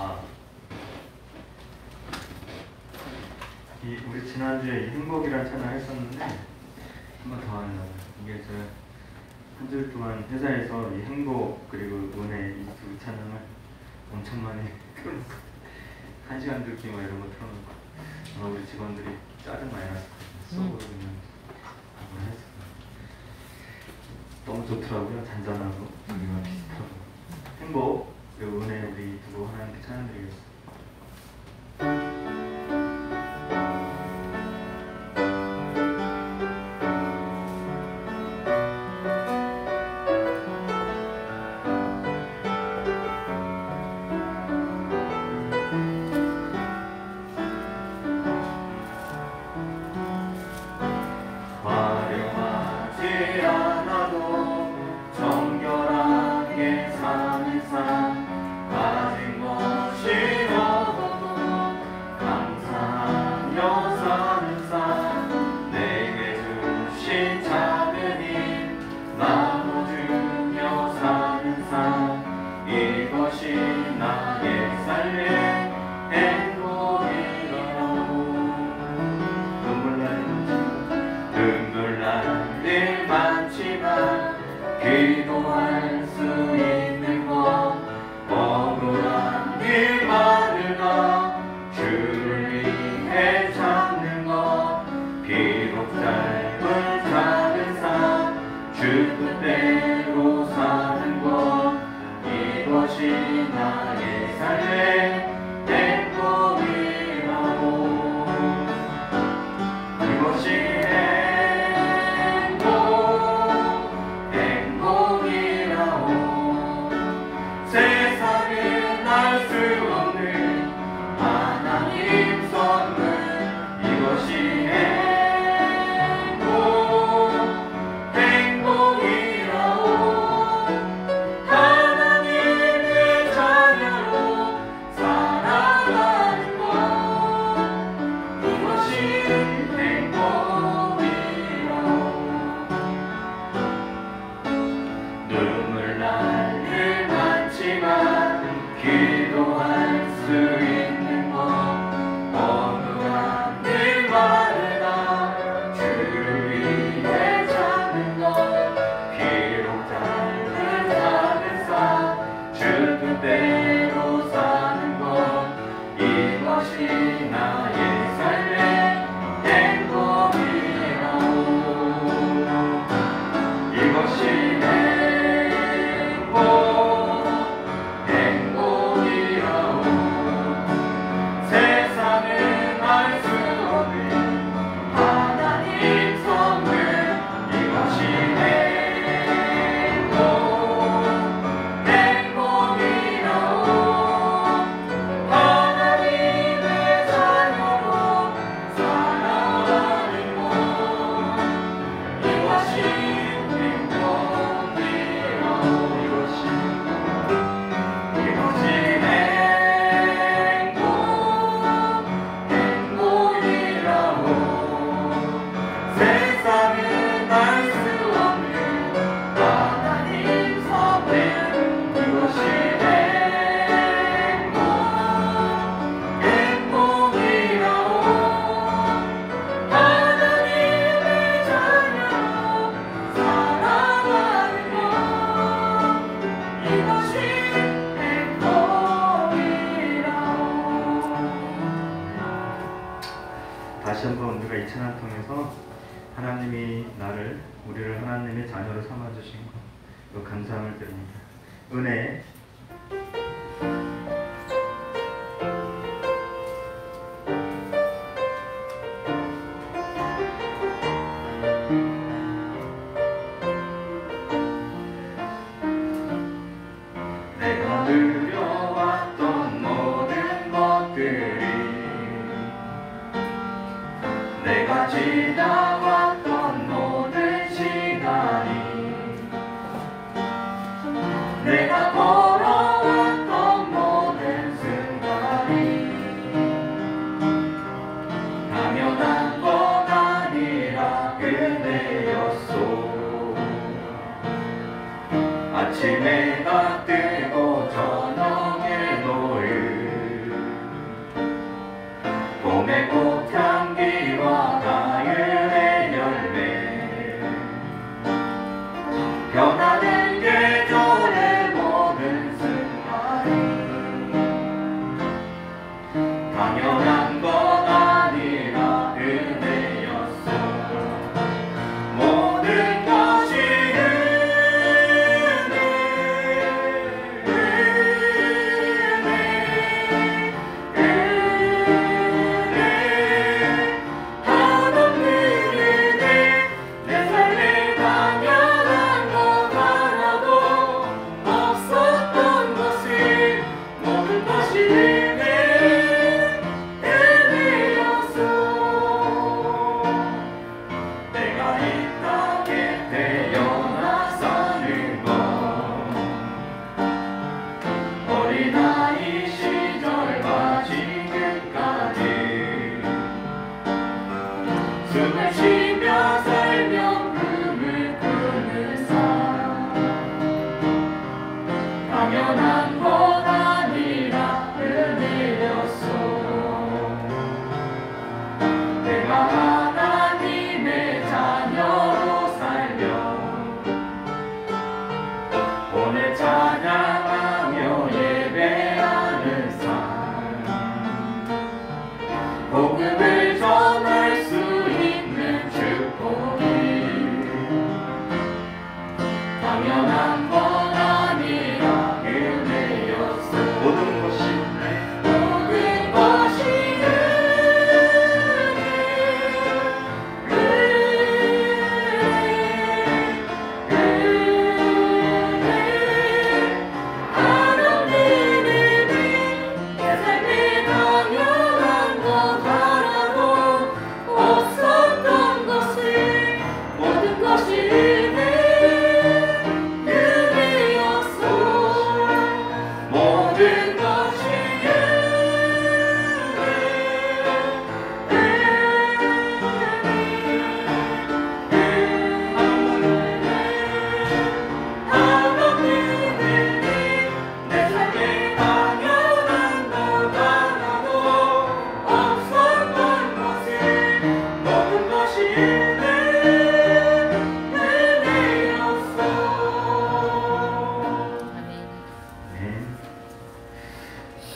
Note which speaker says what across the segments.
Speaker 1: 아, 우리 지난주에 이 행복이라는 찬양 했었는데 한 번 더 하려고. 이게 제가 한 주 동안 회사에서 이 행복 그리고 은혜 이 두 찬양을 엄청 많이 틀어놓고 1시간 듣기 막 이런 거 틀어놓고 우리 직원들이 짜증 많이 났을 거예요. 쏘고 있는 한번 했어요. 너무 좋더라고요. 잔잔하고 우리가 비슷하고. 행복 그리고 은혜 우리 두고 하나님께 찬양드리겠습니다.
Speaker 2: 기도할 수 있는 것 억울한 일만을 나 주를 위해 찾는 것 비록 짧은 작은 삶 주 뜻대로 사는 것 이것이 나의 삶의 행복이라고 이것이 세상은 알 수 없는 하나님 선물 이것이 행복이라오 하나님의 자녀로 살아가는 것 이것이 행복이라오 눈물 날 기도할 수 있는 것 억울한 일만을 다 주를 위해 찾는 것 비록 짧은 작은 삶 주 뜻대로 사는 것 이것이 나의 삶의 행복이라오 이것이
Speaker 1: 다시 한번 우리가 이 찬양 통해서 하나님이 우리를 하나님의 자녀로 삼아주신 것 감사함을 드립니다. 은혜
Speaker 2: 내가 누려왔던 모든 것들이 내가 지나왔던 모든 시간이 내가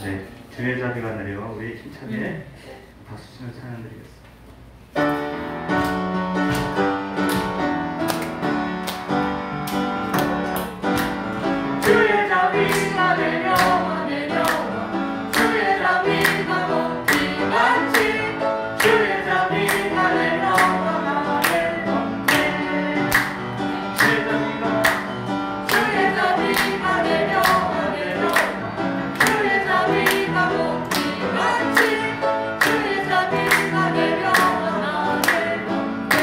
Speaker 1: 네, 주의 자비가 내려와 우리 힘차게 박수 치며 찬양드리겠습니다.
Speaker 2: 주의 자비가 내려와 내려와 주의 자비가 높이같이 주의 자비가 내려와 나를 덮네 주의 자비가 내려와 내려와 주의 자비가 높이같이 주의 자비가 내려와 나를 덮네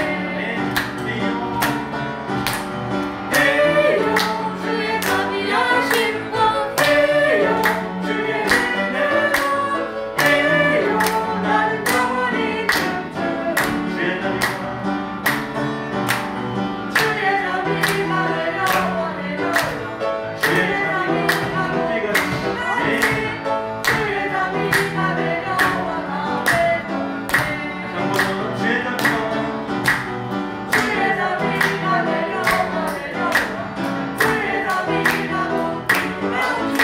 Speaker 2: 해요 주의 자비하신 것 해요 주의 은혜로 해요 나는 영원히 춤추리 주의 자비가 내려와 내려와 주의 자비가 높이같이 주의 자비가 내려와 나를 덮네 주의 자비가 내려와 내려와 주의 자비가 높이같이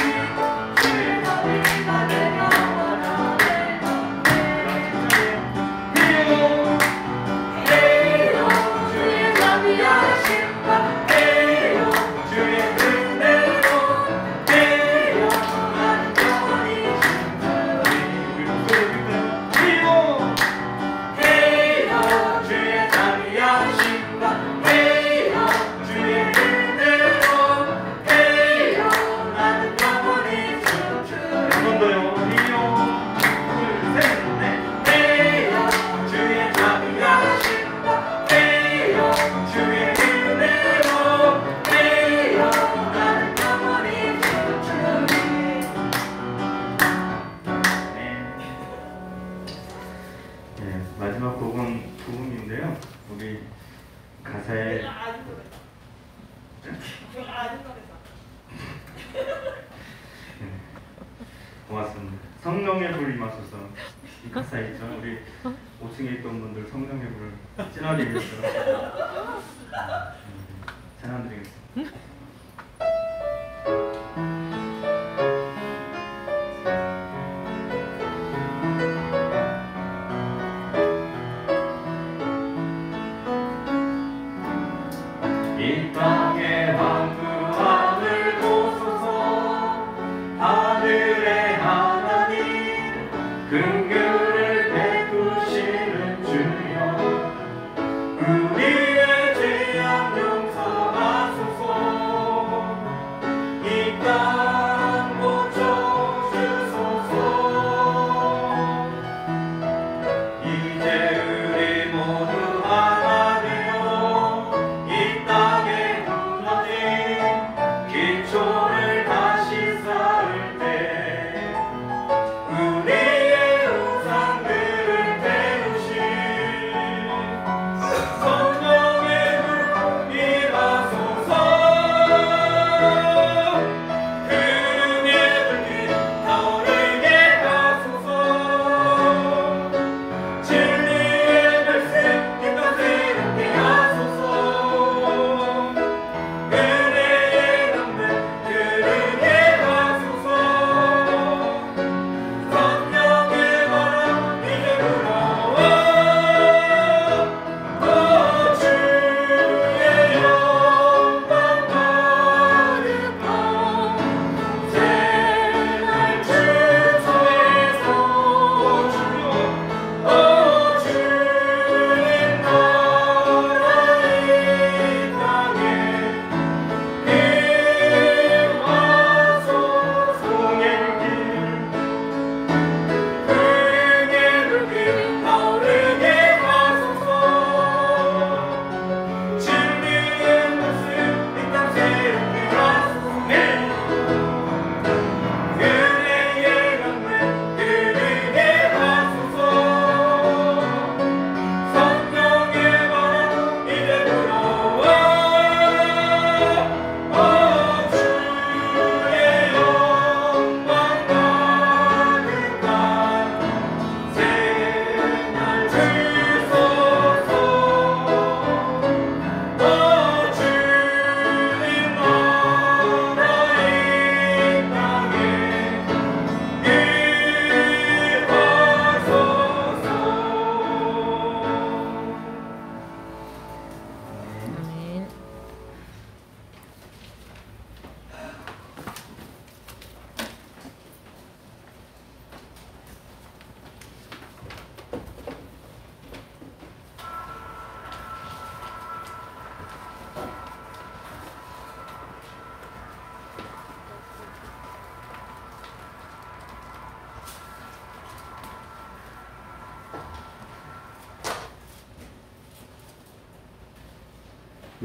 Speaker 2: 주의 자비가 내려와 나를 덮네 해요 주의 자비하신 것 해요 주의 은혜로 해요 나는 영원히 해요 주의 자비하신 것 해요 주의 은혜로 해요 나는 영원히 춤추리
Speaker 1: 한 번 더요.
Speaker 2: 해요 주의 자비하신 것 해요 주의 은혜로 해요 나는 영원히 춤추리
Speaker 1: 네, 마지막 곡은 부음인데요. 우리 가사에 네, 고맙습니다. 성령의 불 임하소서. 이 가사 있죠. 우리 5층에 있던 분들 성령의 불을 찐하게 위해서 찬양드리겠습니다.
Speaker 2: 이 땅의 황무함을 보소서 하늘의 하나님 긍휼을 베푸시는 주여 우리의 죄악 용서하소서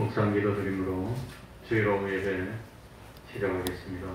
Speaker 1: 묵상 기도드림으로 주일 오후 예배 시작하겠습니다.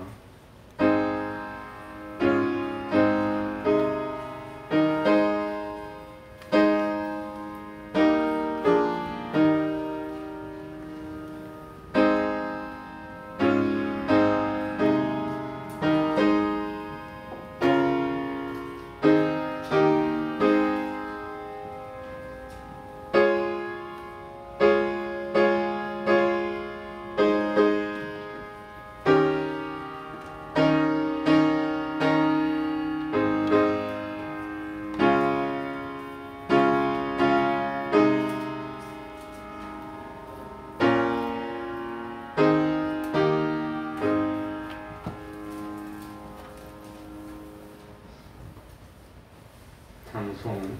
Speaker 1: 찬송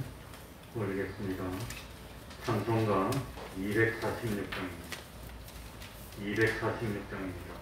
Speaker 1: 올리겠습니다. 찬송가 246장입니다. 246장입니다.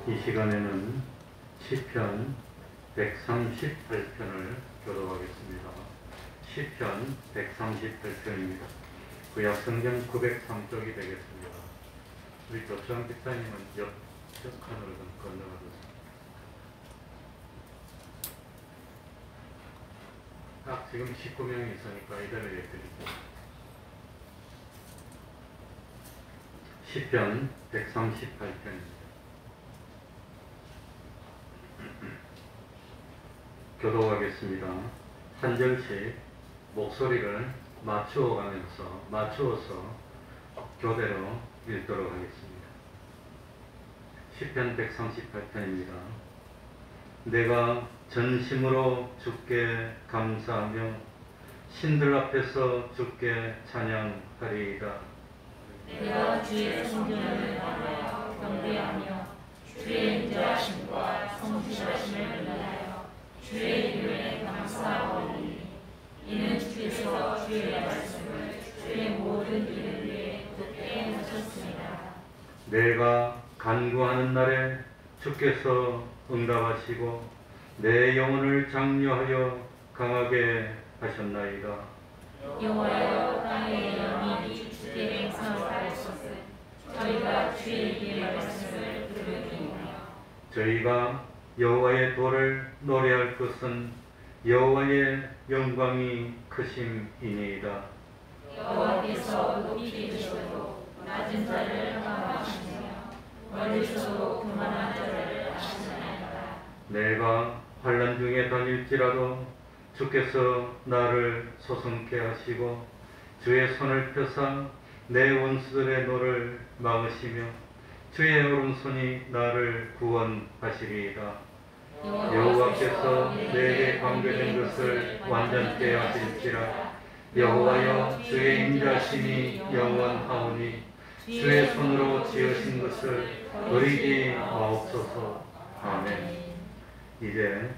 Speaker 1: 이 시간에는 시편 138편을 교독하겠습니다. 시편 138편입니다. 구약성경 903쪽이 되겠습니다. 우리 조청 집사님은 옆 칸으로 좀 건너가주세요. 딱 지금 19명이 있으니까 이대로 얘기드릴게요. 시편 138편입니다. 교독하겠습니다. 한 절씩 목소리를 맞추어서 교대로 읽도록 하겠습니다. 시편 138편입니다. 내가 전심으로 주께 감사하며 신들 앞에서 주께 찬양하리이다.
Speaker 3: 내가 주의 성전을 바라여 경배하며 주의 인자하심과 성실하심을 위하여 주의 이름에 감사하오니 이는 주께서 주의 말씀을 주의 모든 일을 위해 굳게 하셨습니다.
Speaker 1: 내가 간구하는 날에 주께서 응답하시고 내 영혼을 장려하여 강하게 하셨나이다.
Speaker 3: 여호와여 땅의 영이 주께 행사하옵소서. 저희가 주의 입의 말씀을 들으리이며
Speaker 1: 저희가 여호와의 도를 노래할 것은 여호와의 영광이 크심이니이다.
Speaker 3: 여호와께서 높이 계셔도 낮은 자를 강하시며 멀리서도 교만한 자를 아시나이다.
Speaker 1: 내가 환난 중에 다닐지라도 주께서 나를 소성케 하시고 주의 손을 펴사
Speaker 4: 내 원수들의 노를 막으시며 주의 오른손이 나를 구원하시리이다. 여호와께서 내게 관계된 것을 완전케 하실지라. 여호와여, 주의 인자심이 영원하오니 주의 손으로 지으신 것을 버리지 마옵소서. 아멘. 이제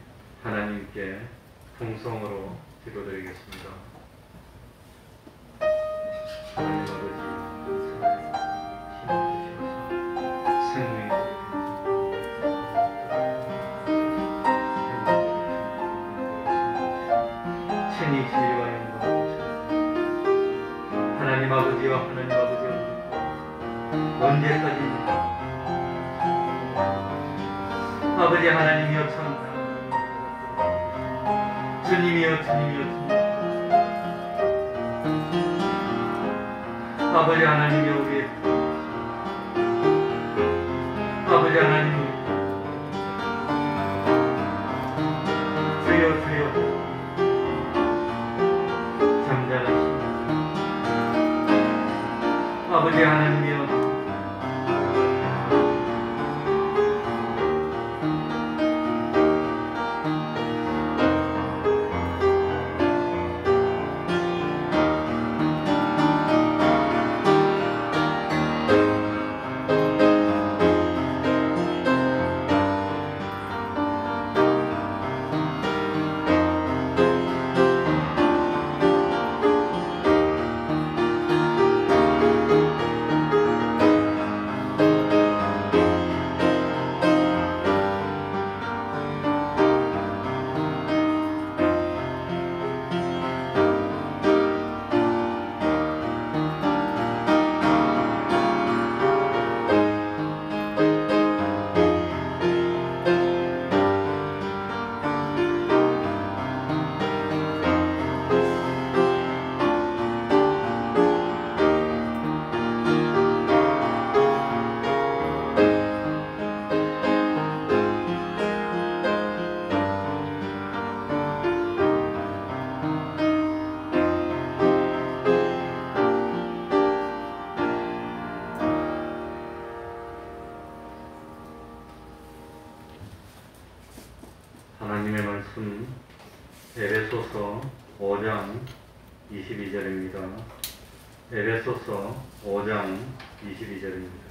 Speaker 4: 하나님께 풍성으로 기도드리겠습니다. 하나님 아버지, 생명 친히 진리와 영광 하나님 아버지와 하나님 아버지와 언제까지입니까? 아버지 하나님이여 참 주님이여 주님이여 주님 아버지 하나님이여 우리의 아버지 하나님 주여 주여 잠잠하시오. 아버지 하나님이여 하나님의 말씀 에베소서 5장 22절입니다. 에베소서 5장 22절입니다.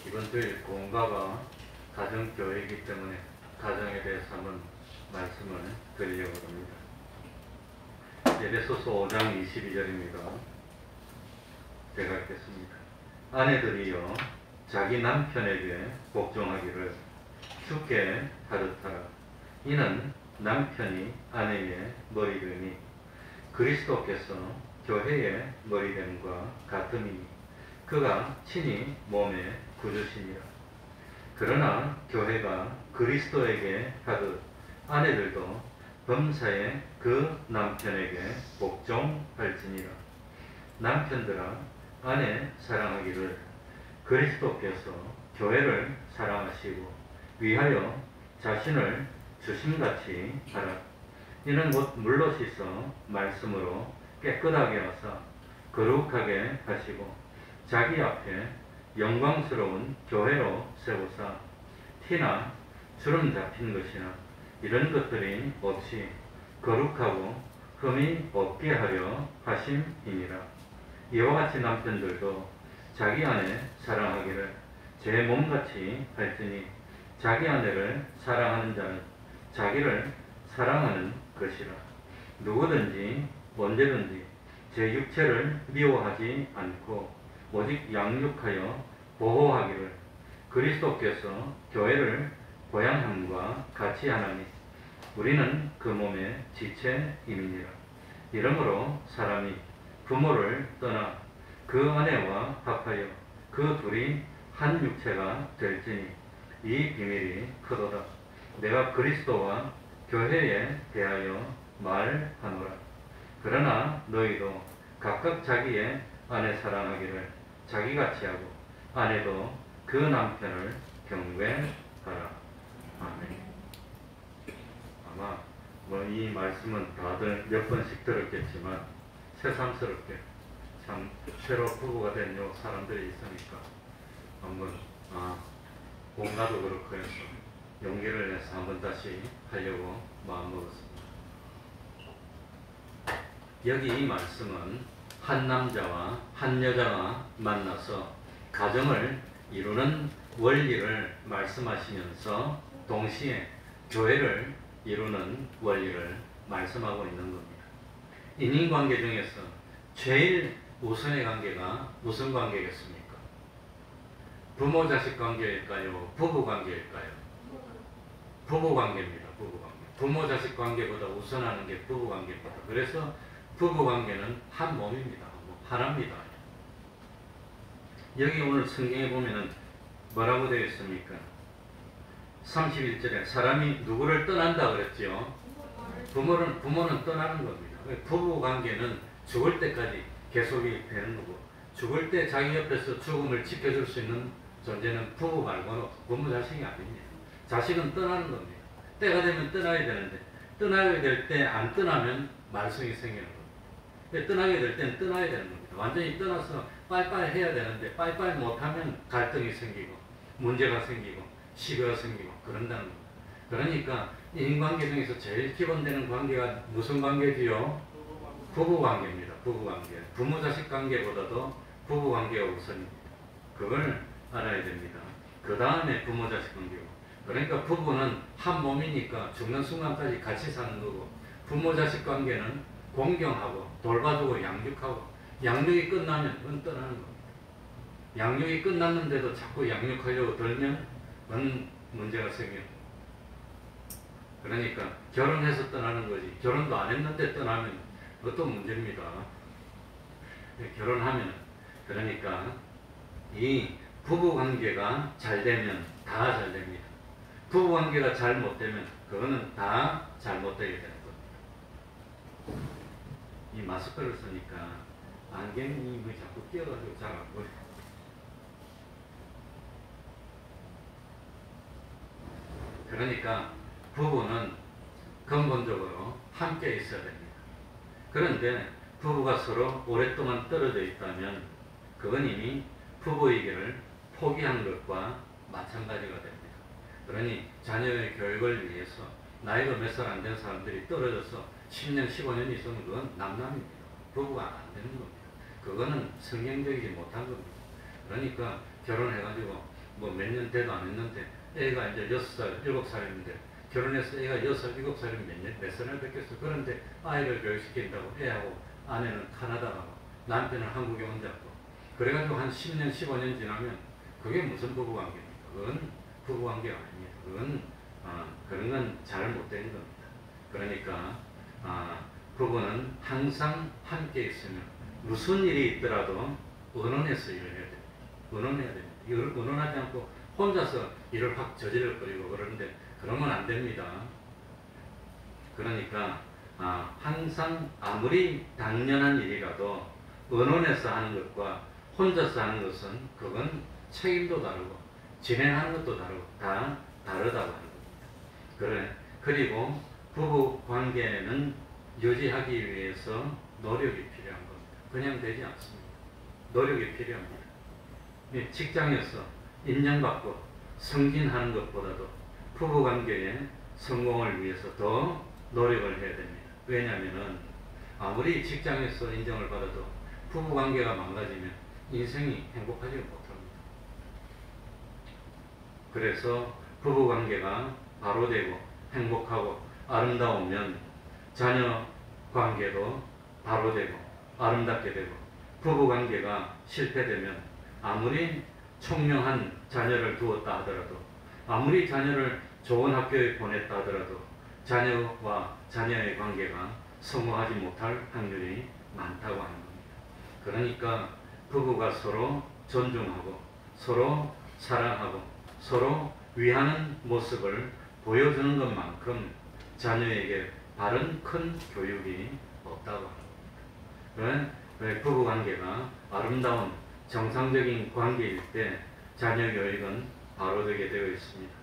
Speaker 4: 이번 주일 공가가 가정교회이기 때문에 가정에 대해서 한번 말씀을 드리려고 합니다. 에베소서 5장 22절입니다. 제가 읽겠습니다. 아내들이여 자기 남편에게 복종하기를 주께 가르쳐라. 이는 남편이 아내의 머리됨이 그리스도께서 교회의 머리됨과 같음이니 그가 친히 몸의 구주시니라. 그러나 교회가 그리스도에게 가듯 아내들도 범사에 그 남편에게 복종할지니라. 남편들아 아내 사랑하기를 그리스도께서 교회를 사랑하시고 위하여 자신을 주심같이 하라. 이는 곧 물로 씻어 말씀으로 깨끗하게 하사 거룩하게 하시고 자기 앞에 영광스러운 교회로 세우사 티나 주름 잡힌 것이나 이런 것들이 없이 거룩하고 흠이 없게 하려 하심이니라. 이와 같이 남편들도 자기 아내 사랑하기를 제 몸같이 할지니 자기 아내를 사랑하는 자는 자기를 사랑하는 것이라. 누구든지 언제든지 제 육체를 미워하지 않고 오직 양육하여 보호하기를 그리스도께서 교회를 보양함과 같이 하나니 우리는 그 몸의 지체임이니라. 이러므로 사람이 부모를 떠나 그 아내와 합하여 그 둘이 한 육체가 될지니 이 비밀이 크도다. 내가 그리스도와 교회에 대하여 말하노라. 그러나 너희도 각각 자기의 아내 사랑하기를 자기같이 하고 아내도 그 남편을 경외하라. 아멘. 아마 뭐 이 말씀은 다들 몇 번씩 들었겠지만 새삼스럽게 참 새로 부부가 된 요 사람들이 있으니까 한번 공가도 그렇고 해서 용기를 내서 한번 다시 하려고 마음먹었습니다. 여기 이 말씀은 한 남자와 한 여자가 만나서 가정을 이루는 원리를 말씀하시면서 동시에 교회를 이루는 원리를 말씀하고 있는 겁니다. 인인관계 중에서 제일 우선의 관계가 무슨 관계겠습니까? 부모-자식 관계일까요? 부부관계일까요? 부부관계입니다. 부부관계. 부모-자식 관계보다 우선하는 게 부부관계입니다. 그래서 부부관계는 한 몸입니다. 하나입니다. 여기 오늘 성경에 보면은 뭐라고 되어 있습니까? 31절에 사람이 누구를 떠난다 그랬죠? 부모는 떠나는 겁니다. 부부관계는 죽을 때까지 계속이 되는 거고, 죽을 때 자기 옆에서 죽음을 지켜줄 수 있는 존재는 부부 말고는 부모 자식이 아닙니다. 자식은 떠나는 겁니다. 때가 되면 떠나야 되는데, 떠나게 될 때 안 떠나면 말썽이 생기는 겁니다. 떠나게 될 때는 떠나야 되는 겁니다. 완전히 떠나서 빠이빠이 해야 되는데 빠이빠이 못하면 갈등이 생기고 문제가 생기고 시비가 생기고 그런다는 겁니다. 그러니까 인간관계 중에서 제일 기본되는 관계가 무슨 관계지요? 부부관계입니다. 부부관계. 부모자식 관계보다도 부부관계가 우선입니다. 그걸 알아야 됩니다. 그 다음에 부모자식 관계고. 그러니까 부부는 한 몸이니까 죽는 순간까지 같이 사는 거고, 부모자식 관계는 공경하고 돌봐주고 양육하고, 양육이 끝나면 그건 떠나는 겁니다. 양육이 끝났는데도 자꾸 양육하려고 들면 그건 문제가 생겨요. 그러니까 결혼해서 떠나는 거지, 결혼도 안 했는데 떠나면 그것도 문제입니다. 결혼하면, 그러니까 이 부부관계가 잘 되면 다 잘 됩니다. 부부관계가 잘못되면 그거는 다 잘못되게 되는 겁니다. 이 마스크를 쓰니까 안경이 뭐 자꾸 끼어가지고 잘 안 보여요. 그러니까 부부는 근본적으로 함께 있어야 됩니다. 그런데 부부가 서로 오랫동안 떨어져 있다면 그건 이미 부부이기를 포기한 것과 마찬가지가 됩니다. 그러니 자녀의 교육을 위해서 나이가 몇 살 안 된 사람들이 떨어져서 10년, 15년 있으면 그건 남남입니다. 부부가 안 되는 겁니다. 그거는 성경적이지 못한 겁니다. 그러니까 결혼해가지고 뭐 몇 년 돼도 안 했는데 애가 이제 6살, 7살인데 결혼해서 애가 6살, 7살이면 몇 살이나 됐겠어. 그런데 아이를 교육시킨다고 애하고 아내는 카나다 가고 남편은 한국에 온다고. 그래가지고 한 10년, 15년 지나면 그게 무슨 부부관계입니까? 그건 부부관계가 아닙니다. 그건 그런 건 잘못된 겁니다. 그러니까 부부는 항상 함께 있으면 무슨 일이 있더라도 의논해서 일을 해야 됩니다. 의논해야 됩니다. 이걸 의논하지 않고 혼자서 일을 확 저질러버리고 그러는데 그러면 안 됩니다. 그러니까 항상 아무리 당연한 일이라도 의논해서 하는 것과 혼자서 하는 것은 그건 책임도 다르고 진행하는 것도 다르고 다 다르다고 하는 겁니다. 그리고 부부 관계는 유지하기 위해서 노력이 필요한 겁니다. 그냥 되지 않습니다. 노력이 필요합니다. 직장에서 인정받고 승진하는 것보다도 부부 관계의 성공을 위해서 더 노력을 해야 됩니다. 왜냐하면 아무리 직장에서 인정을 받아도 부부 관계가 망가지면 인생이 행복하지 못합니다. 그래서 부부 관계가 바로 되고 행복하고 아름다우면 자녀 관계도 바로 되고 아름답게 되고, 부부 관계가 실패되면 아무리 총명한 자녀를 두었다 하더라도, 아무리 자녀를 좋은 학교에 보냈다 하더라도 자녀와 자녀의 관계가 성공하지 못할 확률이 많다고 하는 겁니다. 그러니까 부부가 서로 존중하고 서로 사랑하고 서로 위하는 모습을 보여주는 것만큼 자녀에게 바른 큰 교육이 없다고 합니다. 왜 부부관계가 아름다운 정상적인 관계일 때 자녀 교육은 바로 되게 되어 있습니다.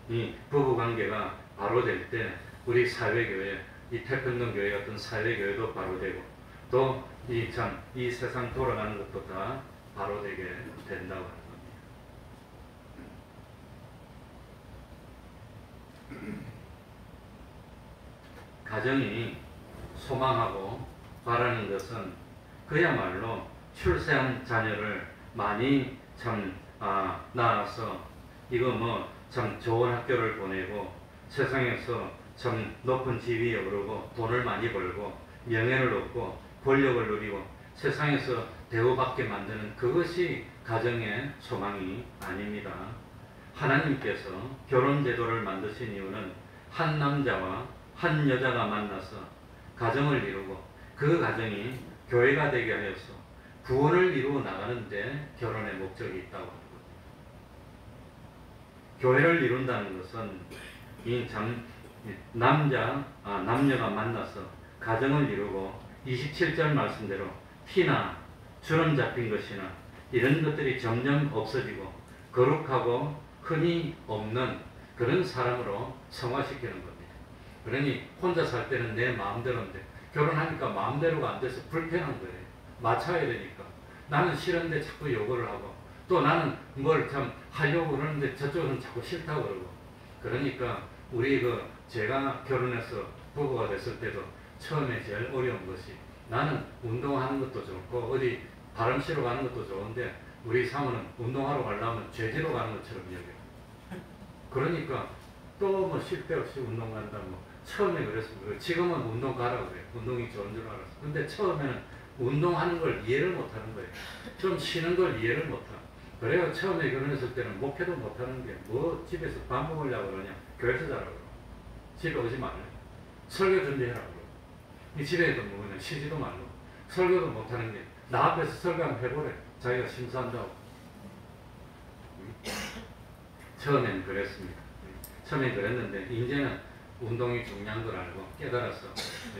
Speaker 4: 이 부부 관계가 바로 될 때 우리 사회교회, 이 태평동교회 같은 사회교회도 바로 되고 또 이 세상 돌아가는 것도 다 바로 되게 된다고 하는 겁니다. 가정이 소망하고 바라는 것은 그야말로 출세한 자녀를 많이 낳아서 이거 뭐 참 좋은 학교를 보내고 세상에서 참 높은 지위에 오르고 돈을 많이 벌고 명예를 얻고 권력을 누리고 세상에서 대우받게 만드는 그것이 가정의 소망이 아닙니다. 하나님께서 결혼 제도를 만드신 이유는 한 남자와 한 여자가 만나서 가정을 이루고 그 가정이 교회가 되게 하여서 구원을 이루어 나가는데 결혼의 목적이 있다고 합니다. 교회를 이룬다는 것은 남녀가 만나서 가정을 이루고 27절 말씀대로 티나 주름 잡힌 것이나 이런 것들이 점점 없어지고 거룩하고 흔히 없는 그런 사람으로 성화시키는 겁니다. 그러니 혼자 살 때는 내 마음대로인데 결혼하니까 마음대로가 안 돼서 불편한 거예요. 맞춰야 되니까. 나는 싫은데 자꾸 요구를 하고 또 나는 뭘 참 하려고 그러는데 저쪽은 자꾸 싫다고 그러고 그러니까 제가 결혼해서 부부가 됐을 때도 처음에 제일 어려운 것이 나는 운동하는 것도 좋고 어디 바람 쐬러 가는 것도 좋은데 우리 사모는 운동하러 가려면 죄지로 가는 것처럼 여겨요. 그러니까 또 뭐 쉴 데 없이 운동 간다 뭐 처음에 그랬습니다. 지금은 운동 가라고 그래요. 운동이 좋은 줄 알았어. 근데 처음에는 운동하는 걸 이해를 못하는 거예요. 좀 쉬는 걸 이해를 못하고 그래요. 처음에 결혼했을 때는 목회도 못하는 게 뭐 집에서 밥 먹으려고 그러냐 교회에서 자라고 그러고 집에 오지 말래 설교 준비해라고 그러고 이 집에도 뭐 그냥 쉬지도 말고 설교도 못하는 게 나 앞에서 설교 한번 해보래 자기가 심사한다고. 처음엔 그랬습니다. 처음엔 그랬는데 이제는 운동이 중요한 걸 알고 깨달아서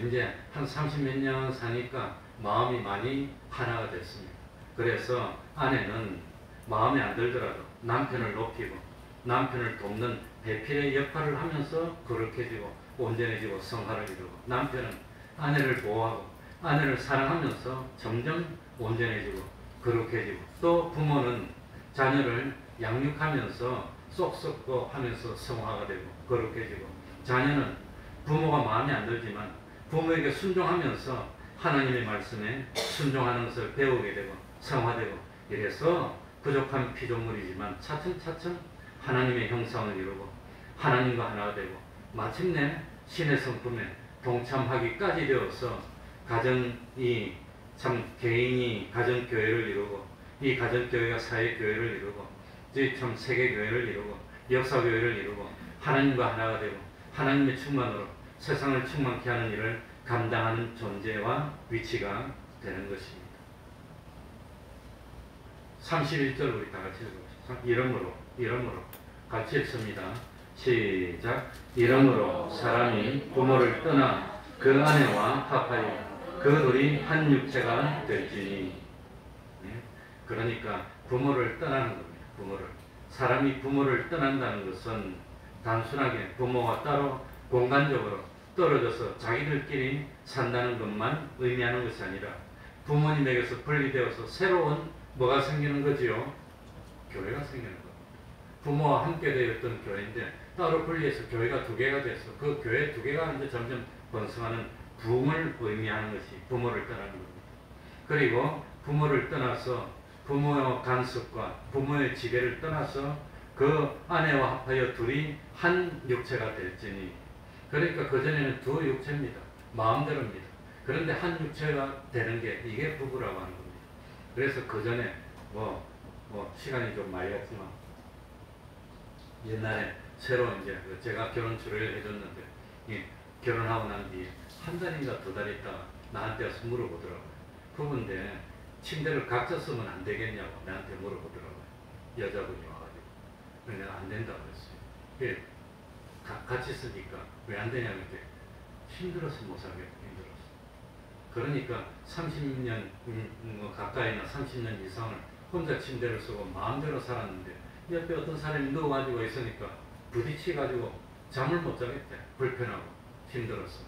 Speaker 4: 이제 한 30몇 년 사니까 마음이 많이 하나가 됐습니다. 그래서 아내는 마음에 안 들더라도 남편을 높이고 남편을 돕는 배필의 역할을 하면서 거룩해지고 온전해지고 성화를 이루고 남편은 아내를 보호하고 아내를 사랑하면서 점점 온전해지고 거룩해지고 또 부모는 자녀를 양육하면서 쏙쏙고 하면서 성화가 되고 거룩해지고 자녀는 부모가 마음에 안 들지만 부모에게 순종하면서 하나님의 말씀에 순종하는 것을 배우게 되고 성화되고 이래서 부족한 피조물이지만 차츰차츰 하나님의 형상을 이루고 하나님과 하나가 되고 마침내 신의 성품에 동참하기까지 되어서 가정이 참 개인이 가정교회를 이루고 이 가정교회가 사회교회를 이루고 참 세계교회를 이루고 역사교회를 이루고 하나님과 하나가 되고 하나님의 충만으로 세상을 충만케 하는 일을 감당하는 존재와 위치가 되는 것입니다. 31절 우리 다 같이 읽어보시죠. 이러므로 같이 읽습니다. 시작. 이러므로 사람이 부모를 떠나 그 아내와 합하여 그 둘이 한 육체가 될지니. 그러니까 부모를 떠나는 겁니다. 사람이 부모를 떠난다는 것은 단순하게 부모와 따로 공간적으로 떨어져서 자기들끼리 산다는 것만 의미하는 것이 아니라 부모님에게서 분리되어서 새로운 뭐가 생기는 거지요? 교회가 생기는 겁니다. 부모와 함께 되었던 교회인데 따로 분리해서 교회가 두 개가 돼서 그 교회 두 개가 이제 점점 번성하는 부흥을 의미하는 것이 부모를 떠나는 겁니다. 그리고 부모를 떠나서 부모의 간섭과 부모의 지배를 떠나서 그 아내와 합하여 둘이 한 육체가 될지니. 그러니까 그전에는 두 육체입니다. 마음대로입니다. 그런데 한 육체가 되는 게 이게 부부라고 하는 겁니다. 그래서 그전에 시간이 좀 많이 갔지만 옛날에 새로 이제 제가 결혼 주례를 해줬는데 결혼하고 난 뒤에 한 달인가 두 달 있다가 나한테 와서 물어보더라고요. 부부인데 침대를 각자 쓰면 안 되겠냐고 나한테 물어보더라고요. 여자분이 와가지고. 내가 안 된다고 그랬어요. 같이 쓰니까 왜 안 되냐고 했더니 힘들어서 못 살겠다. 힘들어서. 그러니까 30년 가까이나 30년 이상을 혼자 침대를 쓰고 마음대로 살았는데 옆에 어떤 사람이 누워가지고 있으니까 부딪혀가지고 잠을 못 자겠대. 불편하고 힘들어서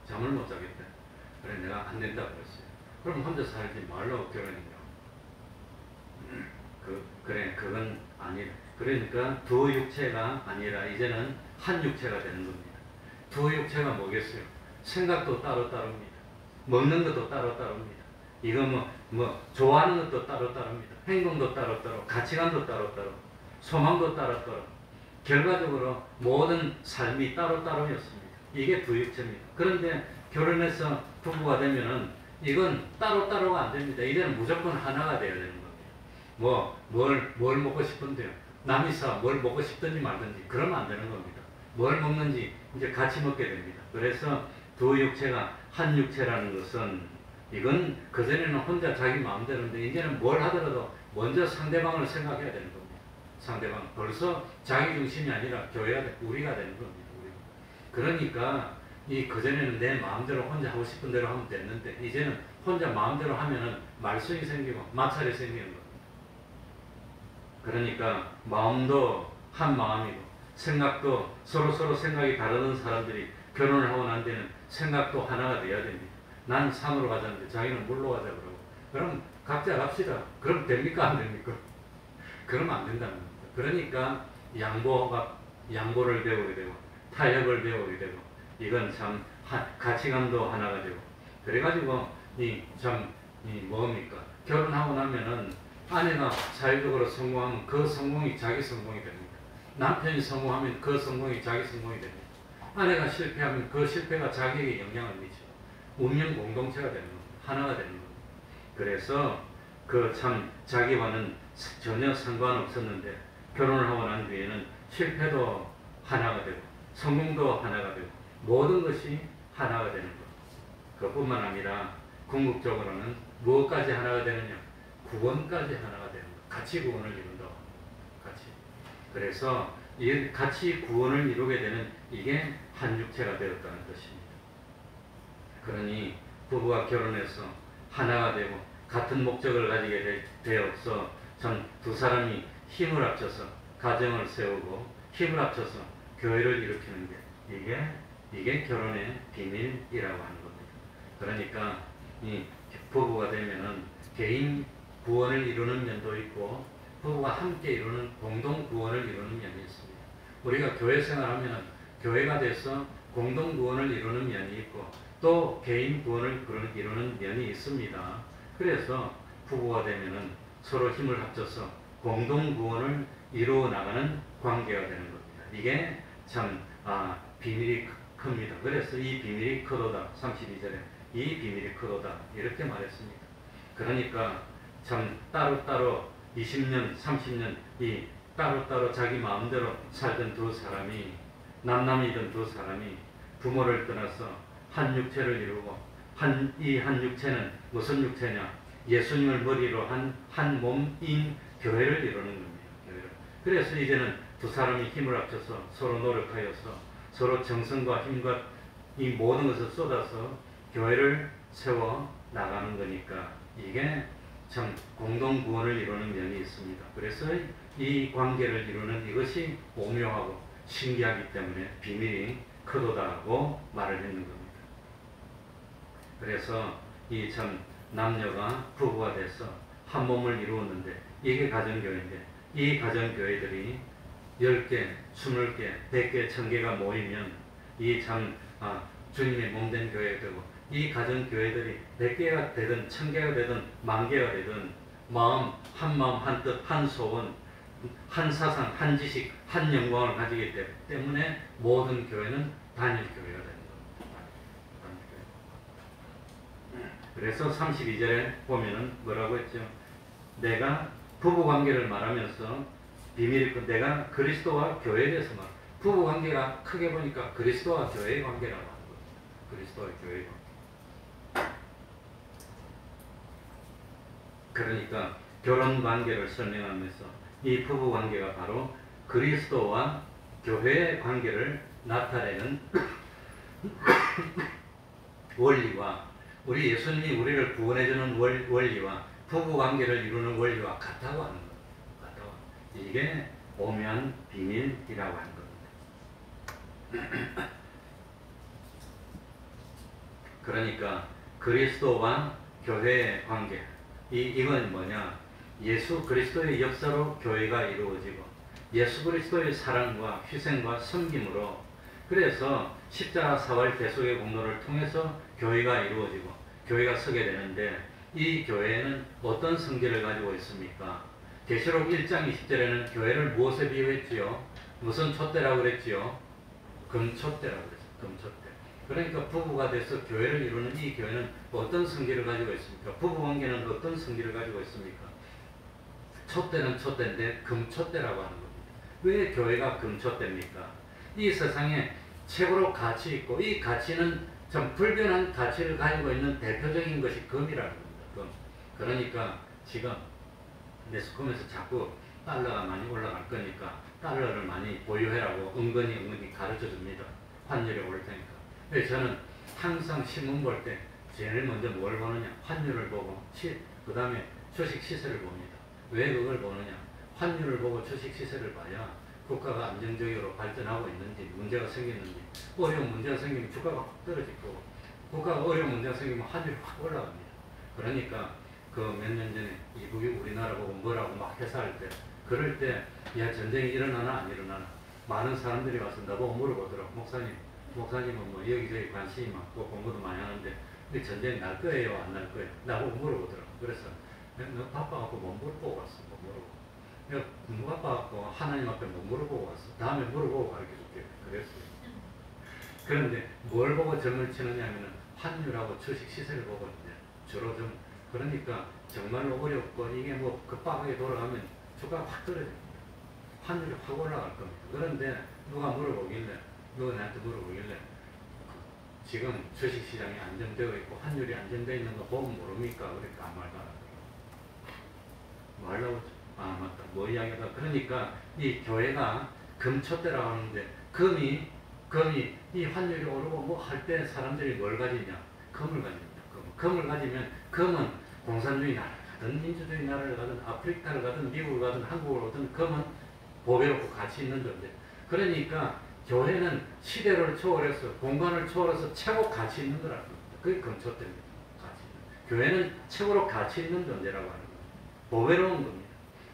Speaker 4: 잠을 못 자겠대. 그래 내가 안 된다 그랬어요. 그럼 혼자 살지 말라고 결혼했냐. 그래 그건 아니다. 그러니까 두 육체가 아니라 이제는 한 육체가 되는 겁니다. 두 육체가 뭐겠어요? 생각도 따로따로입니다. 먹는 것도 따로따로입니다. 이거 좋아하는 것도 따로따로입니다. 행동도 따로따로, 가치관도 따로따로, 소망도 따로따로, 결과적으로 모든 삶이 따로따로였습니다. 이게 두 육체입니다. 그런데 결혼해서 부부가 되면은 이건 따로따로가 안 됩니다. 이제는 무조건 하나가 되어야 되는 겁니다. 뭘 먹고 싶은데요. 남이서 뭘 먹고 싶든지 말든지 그러면 안 되는 겁니다. 뭘 먹는지 이제 같이 먹게 됩니다. 그래서 두 육체가 한 육체라는 것은 이건 그전에는 혼자 자기 마음대로인데 이제는 뭘 하더라도 먼저 상대방을 생각해야 되는 겁니다. 상대방 벌써 자기 중심이 아니라 교회가 우리가 되는 겁니다. 그러니까 이 그전에는 내 마음대로 혼자 하고 싶은 대로 하면 됐는데 이제는 혼자 마음대로 하면은 말썽이 생기고 마찰이 생기는 겁니다. 그러니까 마음도 한 마음이고 생각도 서로 생각이 다르던 사람들이 결혼을 하고 난 데는 생각도 하나가 돼야 됩니다. 난 산으로 가자는데 자기는 물로 가자 그러고 그럼 각자 갑시다. 그럼 됩니까 안 됩니까? 그러면 안 된다는 겁니다. 그러니까 양보를 배우게 되고 타협을 배우게 되고 이건 참 가치관도 하나가 되고 그래가지고 뭡니까? 결혼하고 나면은 아내가 사회적으로 성공하면 그 성공이 자기 성공이 됩니다. 남편이 성공하면 그 성공이 자기 성공이 됩니다. 아내가 실패하면 그 실패가 자기에게 영향을 미치고 운명 공동체가 되는 겁니다. 하나가 되는 겁니다. 그래서 자기와는 전혀 상관없었는데 결혼을 하고 난 뒤에는 실패도 하나가 되고 성공도 하나가 되고 모든 것이 하나가 되는 것. 그뿐만 아니라 궁극적으로는 무엇까지 하나가 되느냐? 구원까지 하나가 되는 것. 같이 구원을 이룬다. 같이. 그래서 이 같이 구원을 이루게 되는 이게 한 육체가 되었다는 것입니다. 그러니 부부가 결혼해서 하나가 되고 같은 목적을 가지게 되어서 두 사람이 힘을 합쳐서 가정을 세우고 힘을 합쳐서 교회를 일으키는 게 이게 결혼의 비밀이라고 하는 겁니다. 그러니까 이 부부가 되면은 개인 구원을 이루는 면도 있고 부부가 함께 이루는 공동 구원을 이루는 면이 있습니다. 우리가 교회 생활하면 교회가 돼서 공동 구원을 이루는 면이 있고 또 개인 구원을 이루는 면이 있습니다. 그래서 부부가 되면은 서로 힘을 합쳐서 공동 구원을 이루어 나가는 관계가 되는 겁니다. 이게 비밀이 큽니다. 그래서 이 비밀이 크도다. 32절에 이 비밀이 크도다. 이렇게 말했습니다. 그러니까 따로따로 20년, 30년 이 따로따로 자기 마음대로 살던 두 사람이 남남이던 두 사람이 부모를 떠나서 한 육체를 이루고 이 한 육체는 무슨 육체냐? 예수님을 머리로 한 몸인 교회를 이루는 겁니다. 교회를. 그래서 이제는 두 사람이 힘을 합쳐서 서로 노력하여서 서로 정성과 힘과 이 모든 것을 쏟아서 교회를 세워 나가는 거니까 이게 참 공동 구원을 이루는 면이 있습니다. 그래서 이 관계를 이루는 이것이 오묘하고 신기하기 때문에 비밀이 크도다고 말을 했는 겁니다. 그래서 이 남녀가 부부가 돼서 한 몸을 이루었는데 이게 가정교회인데 이 가정교회들이 10개, 20개, 100개, 1000개가 모이면 주님의 몸된 교회가 되고 이 가정교회들이 100개가 되든 1000개가 되든 10,000개가 되든 한 마음, 한 뜻, 한 소원, 한 사상, 한 지식, 한 영광을 가지기 때문에 모든 교회는 단일교회가 되는 겁니다. 그래서 32절에 보면은 뭐라고 했죠? 내가 부부관계를 말하면서 내가 그리스도와 교회에 대해서 부부관계가 크게 보니까 그리스도와 교회의 관계라고 하는 거예요. 그리스도와 교회의 관계. 그러니까 결혼관계를 설명하면서 이 부부관계가 바로 그리스도와 교회의 관계를 나타내는 원리와 우리 예수님이 우리를 구원해주는 원리와 부부관계를 이루는 원리와 같다고 하는 겁니다. 같다고. 이게 오묘한 비밀이라고 하는 겁니다. 그러니까 그리스도와 교회의 관계, 이건 뭐냐? 예수 그리스도의 역사로 교회가 이루어지고 예수 그리스도의 사랑과 희생과 섬김으로, 그래서 십자가 사활 대속의 공로를 통해서 교회가 이루어지고 교회가 서게 되는데, 이 교회는 어떤 성질을 가지고 있습니까? 계시록 1장 20절에는 교회를 무엇에 비유했지요? 무슨 촛대라고 그랬지요? 금촛대라고 그랬어요. 금촛대. 그러니까 부부가 돼서 교회를 이루는 이 교회는 어떤 성질을 가지고 있습니까? 부부관계는 어떤 성질을 가지고 있습니까? 촛대는 촛대인데 금촛대라고 하는 겁니다. 왜 교회가 금촛대입니까? 이 세상에 최고로 가치 있고, 이 가치는 참 불변한 가치를 가지고 있는 대표적인 것이 금이라는 겁니다. 금. 그러니까 지금 매스컴에서 자꾸 달러가 많이 올라갈 거니까 달러를 많이 보유해라고 은근히 가르쳐 줍니다. 환율이 오를 테니까. 그래서 저는 항상 신문 볼 때 제일 먼저 뭘 보느냐? 환율을 보고, 그 다음에 주식 시세를 봅니다. 왜 그걸 보느냐? 환율을 보고 주식 시세를 봐야 국가가 안정적으로 발전하고 있는지, 문제가 생겼는지, 어려운 문제가 생기면 주가가 확 떨어질 거고, 국가가 어려운 문제가 생기면 환율이 확 올라갑니다. 그러니까 그 몇 년 전에 이북이 우리나라 보고 뭐라고 막 해사할 때, 그럴 때 야, 전쟁이 일어나나 안 일어나나, 많은 사람들이 와서 나보고 물어보더라고. 목사님은 뭐 여기저기 관심이 많고 공부도 많이 하는데 우리 전쟁 날 거예요, 안 날 거예요? 나보고 물어보더라고. 그래서 너 바빠갖고 못 물어보고 왔어. 못 물어보고. 내가 너무 바빠갖고 하나님 앞에 못 물어보고 왔어. 다음에 물어보고 가르쳐줄게. 그랬어요. 그런데 뭘 보고 점을 치느냐 하면은 환율하고 주식 시세를 보고 이제 주로 좀, 그러니까 정말로 어렵고 이게 뭐 급박하게 돌아가면 주가가 확 떨어집니다. 환율이 확 올라갈 겁니다. 그런데 누가 나한테 물어보길래 지금 주식시장이 안정되어 있고 환율이 안정되어 있는 거 보면 모릅니까? 그러니까 아무 말도 안 하더라고요. 뭐 하려고? 아 맞다. 뭐 이야기하다. 그러니까 이 교회가 금촛대라고 하는데, 금이 이 환율이 오르고 뭐 할 때 사람들이 뭘 가지냐? 금을 가집니다. 금을 가지면, 금은 공산주의 나라를 가든 민주주의 나라를 가든 아프리카를 가든 미국을 가든 한국을 가든 금은 보배롭고 가치 있는 존재. 그러니까 교회는 시대를 초월해서, 공간을 초월해서 최고 가치 있는 거라는 겁니다. 그게 금촛대입니다. 가치 있는. 교회는 최고로 가치 있는 존재라고 하는 겁니다. 보배로운 겁니다.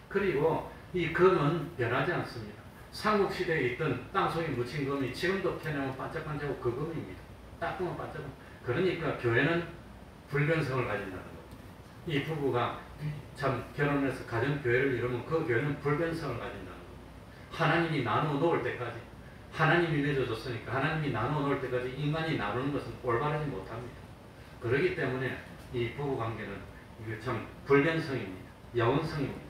Speaker 4: 그리고 이 금은 변하지 않습니다. 삼국시대에 있던 땅속에 묻힌 금이 지금도 펴내면 반짝반짝하고 그 금입니다. 따끔한 반짝. 그러니까 교회는 불변성을 가진다는 겁니다. 이 부부가 참 결혼해서 가정교회를 이루면 그 교회는 불변성을 가진다는 겁니다. 하나님이 나누어 놓을 때까지, 하나님이 맺어줬으니까 하나님이 나누어 놓을 때까지 인간이 나누는 것은 올바르지 못합니다. 그렇기 때문에 이 부부관계는 이게 참 불변성입니다. 영원성입니다.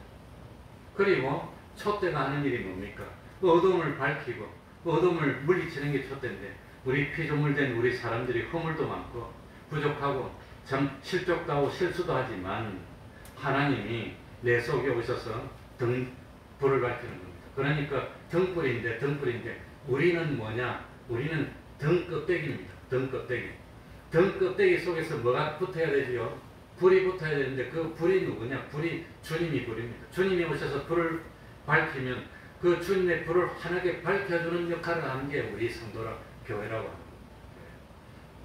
Speaker 4: 그리고 촛대가 하는 일이 뭡니까? 어둠을 밝히고 어둠을 물리치는 게 촛대인데, 우리 피조물된 우리 사람들이 허물도 많고 부족하고 참 실족도 하고 실수도 하지만 하나님이 내 속에 오셔서 불을 밝히는 겁니다. 그러니까 등불인데 우리는 뭐냐? 우리는 등껍데기입니다. 등껍데기 속에서 뭐가 붙어야 되지요? 불이 붙어야 되는데 그 불이 누구냐? 불이 주님이 불입니다. 주님이 오셔서 불을 밝히면 그 주님의 불을 환하게 밝혀주는 역할을 하는 게 우리 성도라 교회라고 합니다.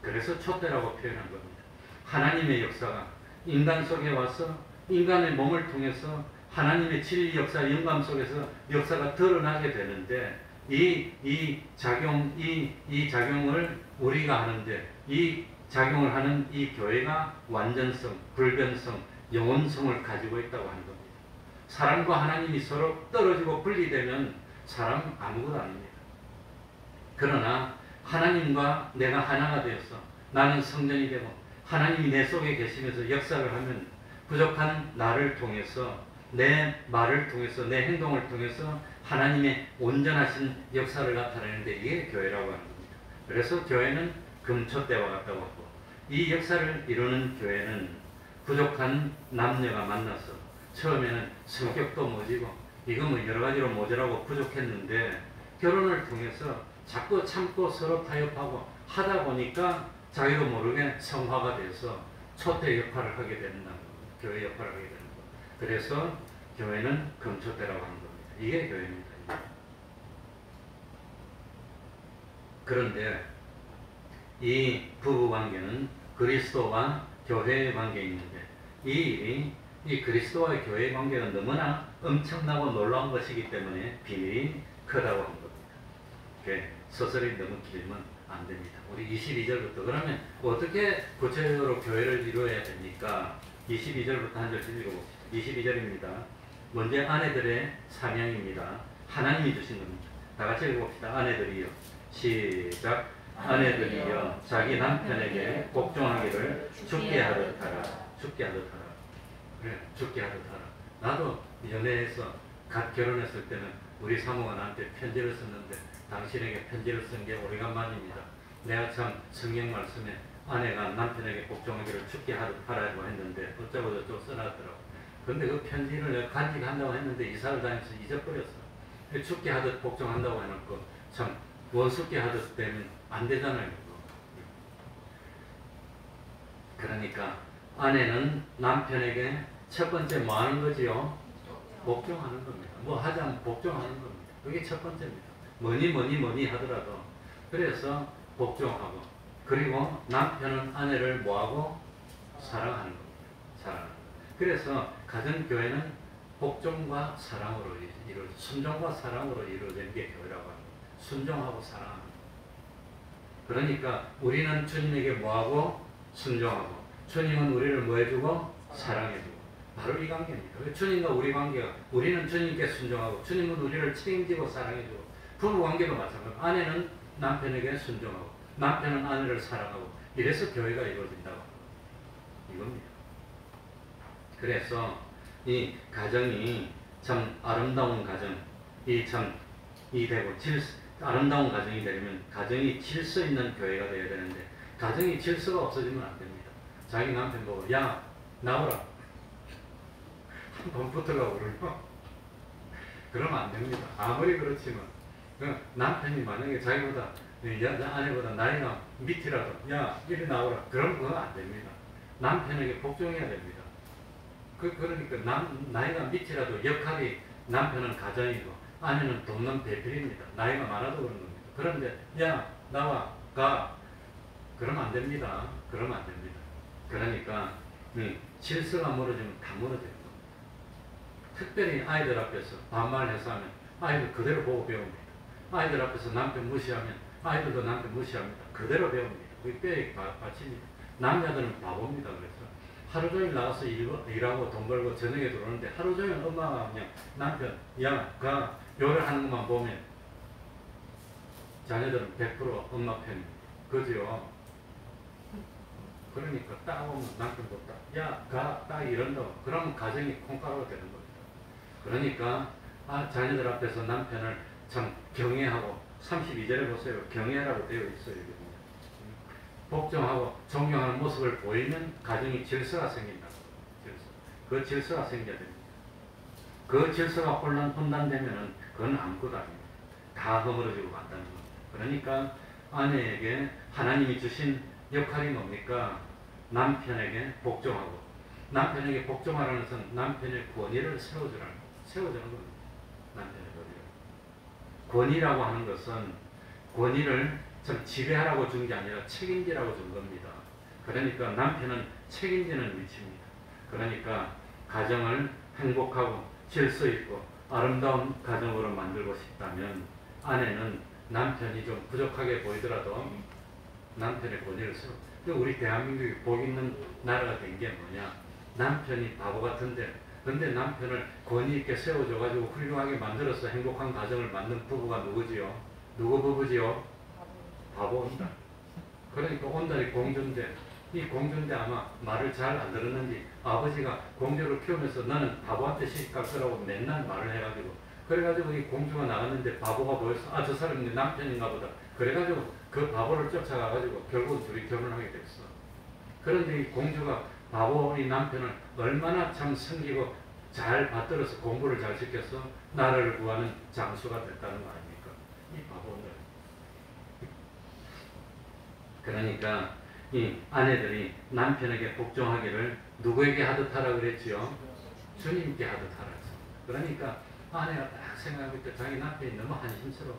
Speaker 4: 그래서 촛대라고 표현한 겁니다. 하나님의 역사가 인간 속에 와서 인간의 몸을 통해서 하나님의 진리 역사 영감 속에서 역사가 드러나게 되는데, 이 작용을 우리가 하는데, 이 작용을 하는 이 교회가 완전성, 불변성, 영원성을 가지고 있다고 하는 겁니다. 사람과 하나님이 서로 떨어지고 분리되면 사람 아무것도 아닙니다. 그러나 하나님과 내가 하나가 되어서 나는 성전이 되고 하나님이 내 속에 계시면서 역사를 하면 부족한 나를 통해서, 내 말을 통해서, 내 행동을 통해서 하나님의 온전하신 역사를 나타내는데 이게 교회라고 하는 겁니다. 그래서 교회는 금촛대와 같다고 하고, 이 역사를 이루는 교회는 부족한 남녀가 만나서 처음에는 성격도 모지고 이거 뭐 여러 가지로 모자라고 부족했는데 결혼을 통해서 자꾸 참고 서로 타협하고 하다 보니까 자기도 모르게 성화가 돼서 촛대 역할을 하게 된다는 겁니다. 교회 역할을 하게 되는 거. 그래서 교회는 금초대라고 하는 겁니다. 이게 교회입니다. 그런데 이 부부 관계는 그리스도와 교회의 관계에 있는데 이 일이 이 그리스도와 교회의 관계가 너무나 엄청나고 놀라운 것이기 때문에 비밀이 크다고 한 겁니다. 서설이 너무 길면 안 됩니다. 우리 22절부터 그러면 어떻게 구체적으로 교회를 이루어야 됩니까? 22절부터 한 절씩 읽어봅시다. 22절입니다. 먼저 아내들의 사명입니다. 하나님이 주신 겁니다. 다 같이 읽어봅시다. 아내들이요. 시작. 아내들이여 자기 남편에게 복종하기를 죽게 하듯 하라. 죽게 하듯 하라. 그래, 죽게 하듯 하라. 나도 연애해서 갓 결혼했을 때는 우리 사모가 나한테 편지를 썼는데 당신에게 편지를 쓴 게 오래간만입니다. 내가 참 성경 말씀에 아내가 남편에게 복종하기를 죽게 하듯 하라고 했는데 어쩌고 저쩌고 써놨더라고. 근데 그 편지를 내가 간직한다고 했는데 이사를 다니면서 잊어버렸어. 죽게 하듯 복종한다고 해놓고 참 원숙게 하듯 되면 안 되잖아요. 그러니까 아내는 남편에게 첫 번째 뭐 하는 거지요? 복종하는 겁니다. 뭐 하자면 복종하는 겁니다. 그게 첫 번째입니다. 뭐니 하더라도 그래서 복종하고 그리고 남편은 아내를 뭐하고? 사랑하는 겁니다. 사랑하는 겁니다. 그래서 가정교회는 복종과 사랑으로 순종과 사랑으로 이루어지는 게 교회라고 합니다. 순종하고 사랑하는 겁니다. 그러니까 우리는 주님에게 뭐하고? 순종하고 주님은 우리를 뭐 해주고? 사랑해주고 바로 이 관계입니다. 주님과 우리 관계가 우리는 주님께 순종하고 주님은 우리를 책임지고 사랑해주고 부부 관계도 마찬가지로 아내는 남편에게 순종하고 남편은 아내를 사랑하고 이래서 교회가 이루어진다고 이겁니다. 그래서 이 가정이 참 아름다운 가정 이 되고 아름다운 가정이 되려면 가정이 질서 있는 교회가 되어야 되는데 가정이 질서가 없어지면 안 됩니다. 자기 남편 보고 야 나오라 한번 붙어가고 그러면 그러면 안 됩니다. 아무리 그렇지만 남편이 만약에 자기보다 아내보다 나이가 밑이라도 야 이리 나오라 그럼 그건 안 됩니다. 남편에게 복종해야 됩니다. 그러니까 나이가 밑이라도 역할이 남편은 가정이고 아내는 돕는 배필입니다. 나이가 많아도 그런 겁니다. 그런데 야 나와 가 그러면 안 됩니다. 그러면 안 됩니다. 그러니까 질서가 무너지면 다 무너지는 겁니다. 특별히 아이들 앞에서 반말해서 하면 아이들 그대로 보고 배웁니다. 아이들 앞에서 남편 무시하면 아이들도 남편 무시합니다. 그대로 배웁니다. 그게 뼈에 받칩니다. 남자들은 바보입니다. 그래서 하루 종일 나가서 일하고 돈 벌고 저녁에 들어오는데 하루 종일 엄마가 그냥 남편 야 가 요를 하는 것만 보면 자녀들은 100% 엄마 편입니다. 그죠? 그러니까 딱 오면 남편도 야 가 딱 이런다고 그러면 가정이 콩가루가 되는 겁니다. 그러니까 자녀들 앞에서 남편을 참 경외하고 32절에 보세요. 경외라고 되어 있어요. 여기 보면. 복종하고 존경하는 모습을 보이면 가정이 질서가 생긴다. 그 질서가 생겨야 됩니다. 그 질서가 혼란되면 그건 아무것도 아닙니다. 다 허물어지고 간다는 겁니다. 그러니까 아내에게 하나님이 주신 역할이 뭡니까? 남편에게 복종하고 남편에게 복종하라는 것은 남편의 권위를 세워주는 겁니다. 남편의 권위라고 하는 것은 권위를 참 지배하라고 준 게 아니라 책임지라고 준 겁니다. 그러니까 남편은 책임지는 위치입니다. 그러니까 가정을 행복하고 질서 있고 아름다운 가정으로 만들고 싶다면 아내는 남편이 좀 부족하게 보이더라도 남편의 권위를 세워. 우리 대한민국이 복 있는 나라가 된 게 뭐냐? 남편이 바보 같은데 근데 남편을 권위 있게 세워줘가지고 훌륭하게 만들어서 행복한 가정을 만든 부부가 누구지요? 누구 부부지요? 바보입니다. 그러니까 온달이 공주인데 이 공주인데 아마 말을 잘 안 들었는지 아버지가 공주를 키우면서 나는 바보한테 시집갈 거라고 맨날 말을 해가지고 그래가지고 이 공주가 나갔는데 바보가 보였어. 저 사람이 남편인가 보다. 그래가지고 그 바보를 쫓아가가지고 결국 둘이 결혼하게 됐어. 그런데 이 공주가 바보의 남편을 얼마나 참 섬기고 잘 받들어서 공부를 잘 시켜서 나라를 구하는 장수가 됐다는 거 아닙니까? 이 바보들. 그러니까 이 아내들이 남편에게 복종하기를 누구에게 하듯 하라 그랬지요? 주님께 하듯 하라 했습니다. 그러니까 아내가 딱 생각할 때 자기 남편이 너무 한심스러워.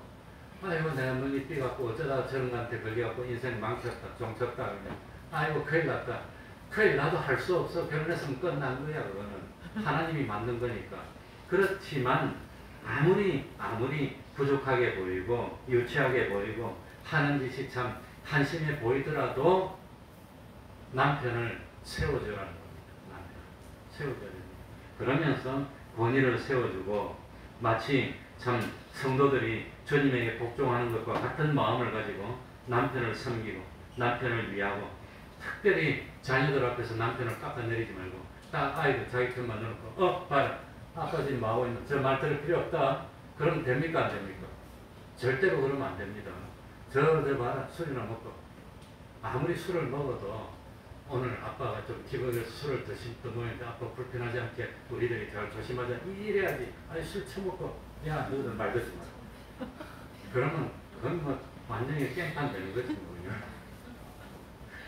Speaker 4: 아이고 내가 눈이 삐갖고 어쩌다가 저런 거한테 걸려갖고 인생 망쳤다 종쳤다 그러면 아이고 큰일 났다. 큰일 나도 할 수 없어. 결혼했으면 끝난 거야. 그거는 하나님이 만든 거니까. 그렇지만 아무리 부족하게 보이고 유치하게 보이고 하는 짓이 참 한심해 보이더라도 남편을 세워주라는 겁니다. 남편을 세워줘야 됩니다. 그러면서 본인을 세워주고 마치 참 성도들이 주님에게 복종하는 것과 같은 마음을 가지고 남편을 섬기고 남편을 위하고 특별히 자녀들 앞에서 남편을 깎아내리지 말고 딱 아이들 자기 편만 넣고 봐라 아빠 지금 뭐하고 있는 저 말 들을 필요 없다. 그러면 됩니까 안 됩니까? 절대로 그러면 안 됩니다. 저 봐라 술이나 먹고 아무리 술을 먹어도 오늘 아빠가 좀 기분에서 술을 드신 모양인데 아빠 불편하지 않게 우리들이 잘 조심하자 이래야지. 아니 술 처먹고 야 너는 말 듣지 마. 그러면 그건 뭐 완전히 깽판 되는 거지 뭐요.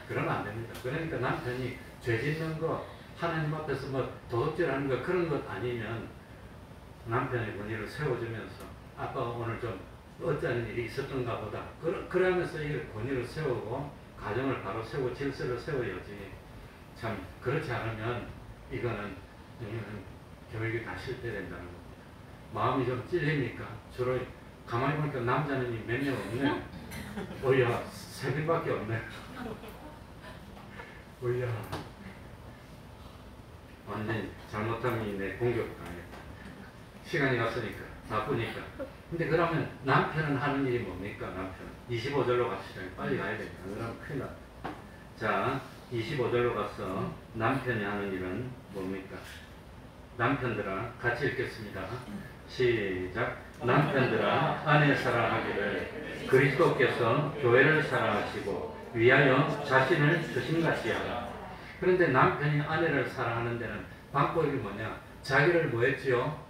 Speaker 4: 그러면 안 됩니다. 그러니까 남편이 죄 짓는 거 하나님 앞에서 뭐 도둑질하는 거 그런 것 아니면 남편의 권위를 세워주면서 아빠가 오늘 좀 어쩌는 일이 있었던가 보다. 그러면서 이 권위를 세우고 가정을 바로 세우고 질서를 세워야지. 참 그렇지 않으면 이거는 교육이 다 실패된다는 겁니다. 마음이 좀 찔립니까? 주로 가만히 보니까 남자는 몇 명 없네. 오야 3명밖에 없네. 오야 완전 잘못하면 내 공격당했다. 시간이 갔으니까 나쁘니까. 근데 그러면 남편은 하는 일이 뭡니까? 남편은 25절로 갑시다. 빨리 가야 됩니다. 그러면 큰일 났다. 자 25절로 가서 남편이 하는 일은 뭡니까? 남편들아 같이 읽겠습니다. 시작. 남편들아 아내 사랑하기를 그리스도께서 교회를 사랑하시고 위하여 자신을 주심같이 하라. 그런데 남편이 아내를 사랑하는 데는 방법이 뭐냐? 자기를 뭐 했지요?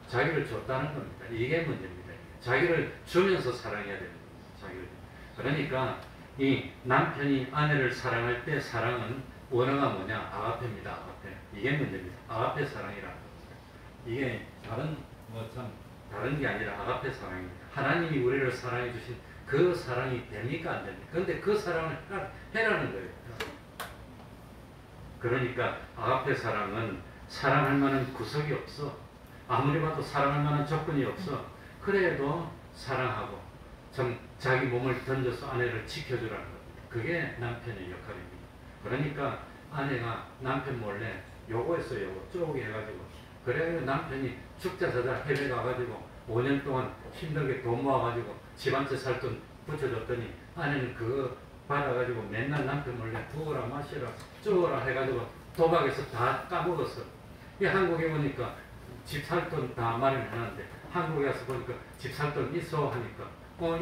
Speaker 4: 자기를 줬다는 겁니다. 이게 문제입니다. 자기를 주면서 사랑해야 되는 겁니다. 자기를. 그러니까 이 남편이 아내를 사랑할 때 사랑은 원어가 뭐냐? 아가페입니다. 아가페. 이게 문제입니다. 아가페 사랑이라는 겁니다. 이게 다른 게 아니라 아가페 사랑입니다. 하나님이 우리를 사랑해 주신 그 사랑이 됩니까? 안 됩니까? 그런데 그 사랑을 해라는 거예요. 그러니까 아가페 사랑은 사랑할 만한 구석이 없어. 아무리 봐도 사랑할 만한 조건이 없어. 그래도 사랑하고 좀 자기 몸을 던져서 아내를 지켜주라는 겁니다. 그게 남편의 역할입니다. 그러니까 아내가 남편 몰래 요거했어요. 요거 쭉 해가지고 그래서 남편이 죽자사자 해외 가가지고 5년 동안 힘들게 돈 모아가지고 집 한 채 살 돈 붙여줬더니 아내는 그거 받아가지고 맨날 남편 몰래 부어라 마시라 쪼어라 해가지고 도박에서 다 까먹었어. 이 한국에 오니까 집 살 돈 다 마련해놨는데 한국에 와서 보니까 집 살 돈 있어 하니까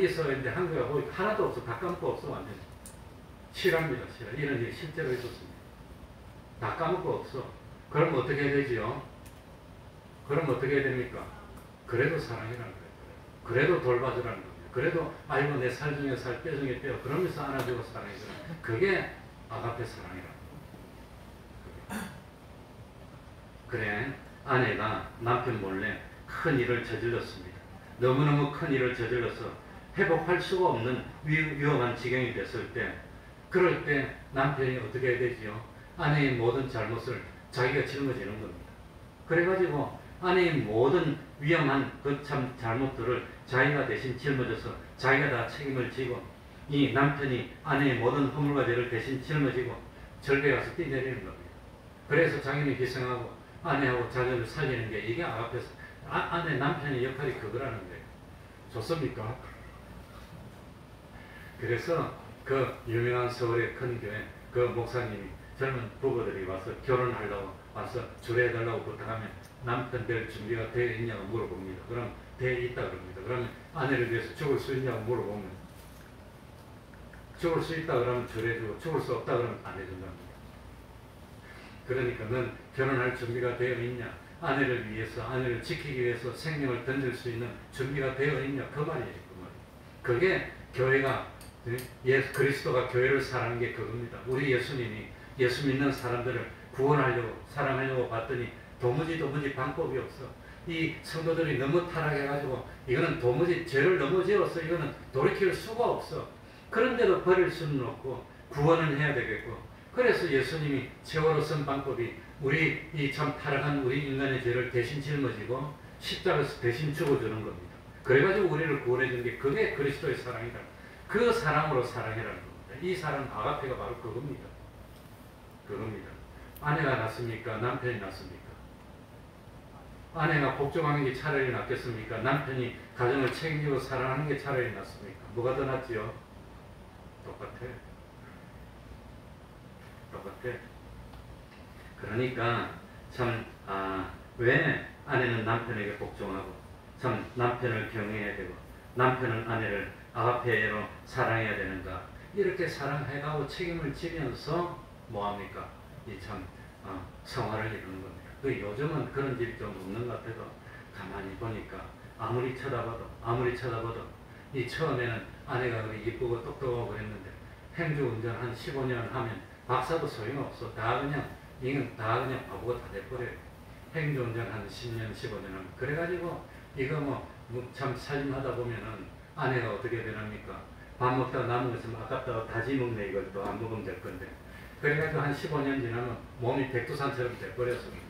Speaker 4: 있어 했는데 한국에 보니까 하나도 없어. 다 까먹고 없어. 완전히 실합니다. 실화. 이런 일이 실제로 있었습니다. 다 까먹고 없어. 그럼 어떻게 해야 되지요? 그럼 어떻게 해야 됩니까? 그래도 사랑이라는 거예요. 그래도 돌봐주라는 겁니다. 그래도 아이고 내 살 중에 살, 뼈 중에 뼈 그러면서 안아주고 사랑해주는 그게 아가페 사랑이라는 거예요. 그래 아내가 남편 몰래 큰 일을 저질렀습니다. 너무너무 큰 일을 저질러서 회복할 수가 없는 위험한 지경이 됐을 때 그럴 때 남편이 어떻게 해야 되지요? 아내의 모든 잘못을 자기가 짊어지는 겁니다. 그래가지고 아내의 모든 위험한 그 참 잘못들을 자기가 대신 짊어져서 자기가 다 책임을 지고 이 남편이 아내의 모든 허물과 죄를 대신 짊어지고 절벽에 가서 뛰내리는 겁니다. 그래서 자기는 희생하고 아내하고 자녀를 살리는 게 이게 아가페 아내 남편의 역할이 그거라는 거예요. 좋습니까? 그래서 그 유명한 서울의 큰 교회 그 목사님이 젊은 부부들이 와서 결혼하려고 와서 주례해달라고 부탁하면 남편 될 준비가 되어 있냐고 물어봅니다. 그럼 되어 있다 그럽니다. 그러면 아내를 위해서 죽을 수 있냐고 물어보면 죽을 수 있다 그러면 주례해주고 죽을 수 없다 그러면 안 해준답니다. 그러니까 넌 결혼할 준비가 되어 있냐? 아내를 위해서 아내를 지키기 위해서 생명을 던질 수 있는 준비가 되어 있냐? 그 말이에요. 그 말. 그게 교회가 예수 그리스도가 교회를 사랑하는 게 그겁니다. 우리 예수님이 예수 믿는 사람들을 구원하려고 사랑하려고 봤더니 도무지 방법이 없어. 이 성도들이 너무 타락해가지고 이거는 도무지 죄를 너무 지어서 이거는 돌이킬 수가 없어. 그런데도 버릴 수는 없고 구원은 해야 되겠고, 그래서 예수님이 최후로 쓴 방법이 우리 이 참 타락한 우리 인간의 죄를 대신 짊어지고 십자가에서 대신 죽어주는 겁니다. 그래가지고 우리를 구원해준 게 그게 그리스도의 사랑이다. 그 사랑으로 사랑이라는 겁니다. 이 사랑 아가페가 바로 그겁니다. 아내가 낫습니까? 남편이 낫습니까? 아내가 복종하는 게 차라리 낫겠습니까? 남편이 가정을 책임지고 사랑하는 게 차라리 낫습니까? 뭐가 더 낫지요? 똑같아. 그러니까 참 왜 아내는 남편에게 복종하고 참 남편을 경외해야 되고 남편은 아내를 아가페로 사랑해야 되는가? 이렇게 사랑해가고 책임을 지면서 뭐합니까? 이 참 성화를 이루는 겁니다. 그 요즘은 그런 집이 좀 없는 것 같아도 가만히 보니까 아무리 쳐다봐도 이 처음에는 아내가 그렇게 이쁘고 똑똑하고 그랬는데 행주운전 한 15년 하면 박사도 소용없어. 이건 다 그냥 바보가 다 돼버려요. 행주운전 한 10년 15년 하면. 그래가지고 이거 참 살림하다 보면은 아내가 어떻게 되랍니까? 밥 먹다가 남은 것은 아깝다고 다지 먹네. 이걸 또 안 먹으면 될 건데. 그래가지고 한 15년 지나면 몸이 백두산처럼 돼버렸습니다.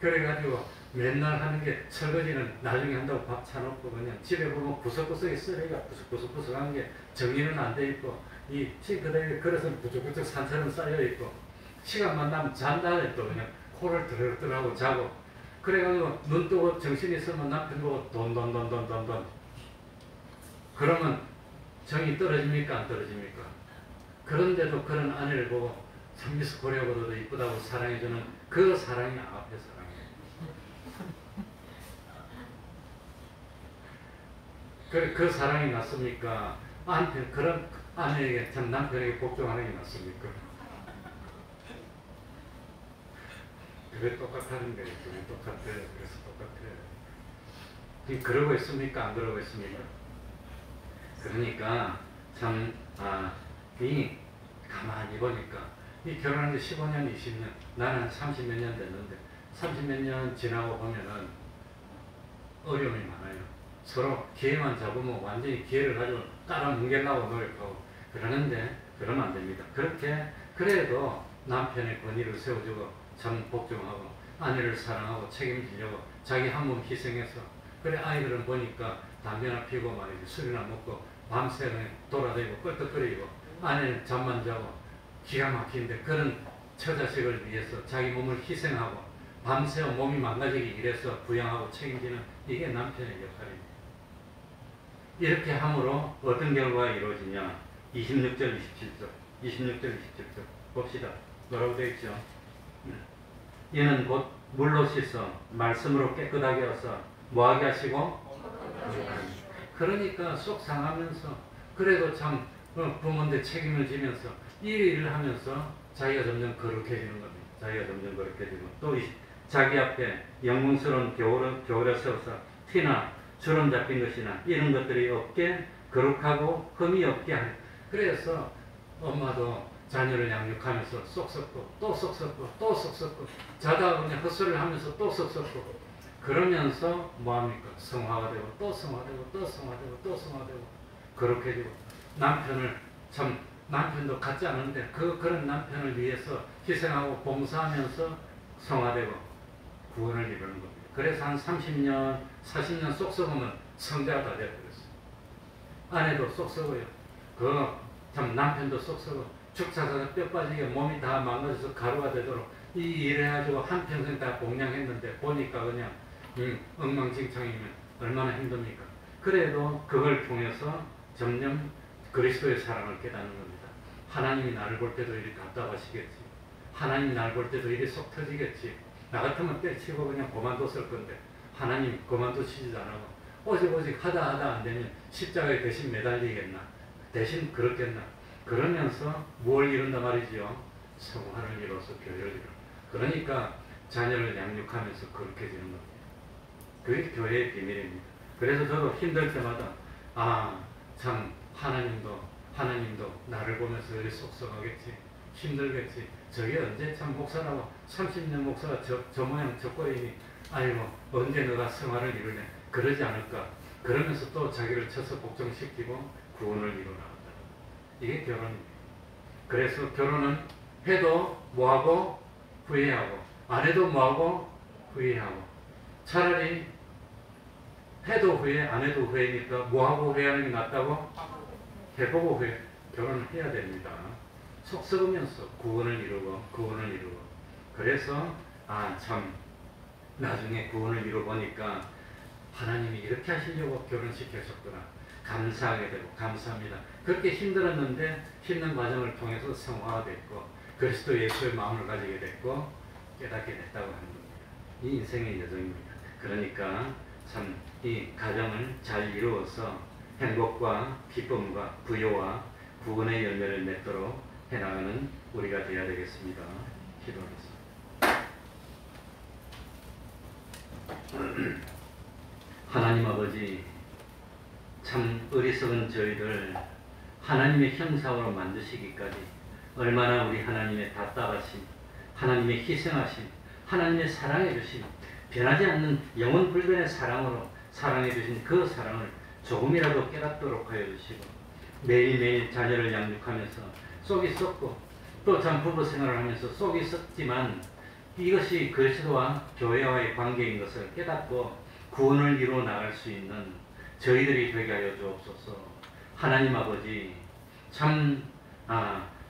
Speaker 4: 그래가지고 맨날 하는 게 설거지는 나중에 한다고 밥 차놓고 그냥 집에 보면 구석구석에 쓰레기가 구석구석한 게 정리는 안 돼 있고 이 싱크대에 그릇은 부쩍부쩍 산처럼 쌓여 있고 시간만 나면 잔다네 또 그냥 코를 드르륵하고 자고 그래가지고 눈 뜨고 정신이 있으면 남편 보고 돈 그러면 정이 떨어집니까 안 떨어집니까? 그런데도 그런 아내를 보고 성미스 고려보다도 이쁘다고 사랑해주는 그 사랑이 아가페 사랑이에요. 그 사랑이 낫습니까? 그런 아내에게 참 남편에게 복종하는 게 낫습니까? 그게 똑같다는 거예요. 그게 똑같아요. 그래서 똑같아요. 그러고 있습니까? 안 그러고 있습니까? 그러니까 참 이 가만히 보니까 이 결혼한 지 15년, 20년, 나는 30몇 년 됐는데 30몇 년 지나고 보면은 어려움이 많아요. 서로 기회만 잡으면 완전히 기회를 가지고 따라 뭉개려고 노력하고 그러는데 그러면 안 됩니다. 그렇게 그래도 남편의 권위를 세워주고 참 복종하고 아내를 사랑하고 책임지려고 자기 한 몸 희생해서 그래 아이들은 보니까 담배나 피고 말이지 술이나 먹고 밤새 돌아다니고 껄떡거리고 아내는 잠만 자고 기가 막히는데 그런 처자식을 위해서 자기 몸을 희생하고 밤새워 몸이 망가지기 일해서 부양하고 책임지는 이게 남편의 역할입니다. 이렇게 함으로 어떤 결과가 이루어지냐 26절 27절 봅시다. 뭐라고 되어 있죠? 이는 곧 물로 씻어 말씀으로 깨끗하게 하사 뭐하게 하시고 그러니까 속 상하면서 그래도 참 부모인데 책임을 지면서 이 일을 하면서 자기가 점점 거룩해지는 겁니다. 자기가 점점 거룩해지고 또 자기 앞에 영광스러운 교회를 세워서 티나 주름 잡힌 것이나 이런 것들이 없게 거룩하고 흠이 없게 하는. 그래서 엄마도 자녀를 양육하면서 쏙 썩고 또 쏙 썩고 또 쏙 썩고 자다가 그냥 헛소리를 하면서 또 쏙 썩고 그러면서 뭐합니까? 성화가 되고 또 성화되고 또 성화되고 또 성화되고 거룩해지고 남편을 참 남편도 같지 않은데 그런 남편을 위해서 희생하고 봉사하면서 성화되고 구원을 이루는 겁니다. 그래서 한 30년 40년 쏙 썩으면 성자가 다 되어버렸어요. 아내도 쏙 썩어요. 참 남편도 쏙 썩어 축사사서 뼈 빠지게 몸이 다 망가져서 가루가 되도록 이 일을 해가지고 한평생 다 봉양했는데 보니까 그냥 엉망진창이면 얼마나 힘듭니까? 그래도 그걸 통해서 점점 그리스도의 사랑을 깨닫는 겁니다. 하나님이 나를 볼 때도 이리 답답하시겠지. 하나님이 나를 볼 때도 이리 속 터지겠지. 나 같으면 때치고 그냥 그만뒀을 건데 하나님 그만두시지도 않고 오직 하다 안 되면 십자가에 대신 매달리겠나? 대신 그렇겠나? 그러면서 뭘 이룬단 말이지요? 성화를 이뤄서 교회를 이뤄. 그러니까 자녀를 양육하면서 거룩해지는 겁니다. 그게 교회의 비밀입니다. 그래서 저도 힘들 때마다 참 하나님도 나를 보면서 속상하겠지, 힘들겠지. 저게 언제 참 목사라고 30년 목사가 저 모양 저 꼴이니 아이고 언제 너가 성화를 이루냐 그러지 않을까. 그러면서 또 자기를 쳐서 복종시키고 구원을 이루나간다. 이게 결혼입니다. 그래서 결혼은 해도 뭐하고 후회하고, 안 해도 뭐하고 후회하고. 차라리 해도 후회 안 해도 후회니까 뭐하고 후회하는 게 낫다고? 해보고 후회. 결혼을 해야 됩니다. 속 썩으면서 구원을 이루고. 그래서 참 나중에 구원을 이루보니까 하나님이 이렇게 하시려고 결혼시켜줬구나. 감사하게 되고 감사합니다. 그렇게 힘들었는데 힘든 과정을 통해서 성화됐고 그리스도 예수의 마음을 가지게 됐고 깨닫게 됐다고 하는 겁니다. 이 인생의 여정입니다. 그러니까 참 이 가정을 잘 이루어서 행복과 기쁨과 부요와 구원의 열매를 맺도록 해나가는 우리가 되어야 되겠습니다. 기도하겠습니다. 하나님 아버지, 참 어리석은 저희들 하나님의 형상으로 만드시기까지 얼마나 우리 하나님의 답답하심, 하나님의 희생하심, 하나님의 사랑해 주심, 변하지 않는 영원 불변의 사랑으로 사랑해 주신 그 사랑을 조금이라도 깨닫도록 하여 주시고, 매일매일 자녀를 양육하면서 속이 썩고 또 참 부부 생활을 하면서 속이 썩지만 이것이 그리스도와 교회와의 관계인 것을 깨닫고 구원을 이루어 나갈 수 있는 저희들이 되게 하여 주옵소서. 하나님 아버지, 참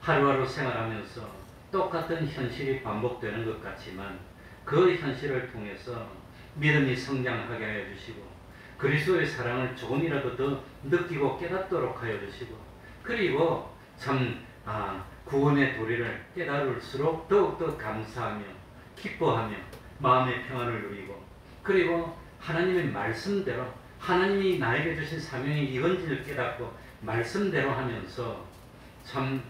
Speaker 4: 하루하루 생활하면서 똑같은 현실이 반복되는 것 같지만 그 현실을 통해서 믿음이 성장하게 하여 주시고 그리스도의 사랑을 조금이라도 더 느끼고 깨닫도록 하여 주시고, 그리고 참 구원의 도리를 깨달을수록 더욱더 감사하며 기뻐하며 마음의 평안을 누리고, 그리고 하나님의 말씀대로 하나님이 나에게 주신 사명이 이건지를 깨닫고 말씀대로 하면서 참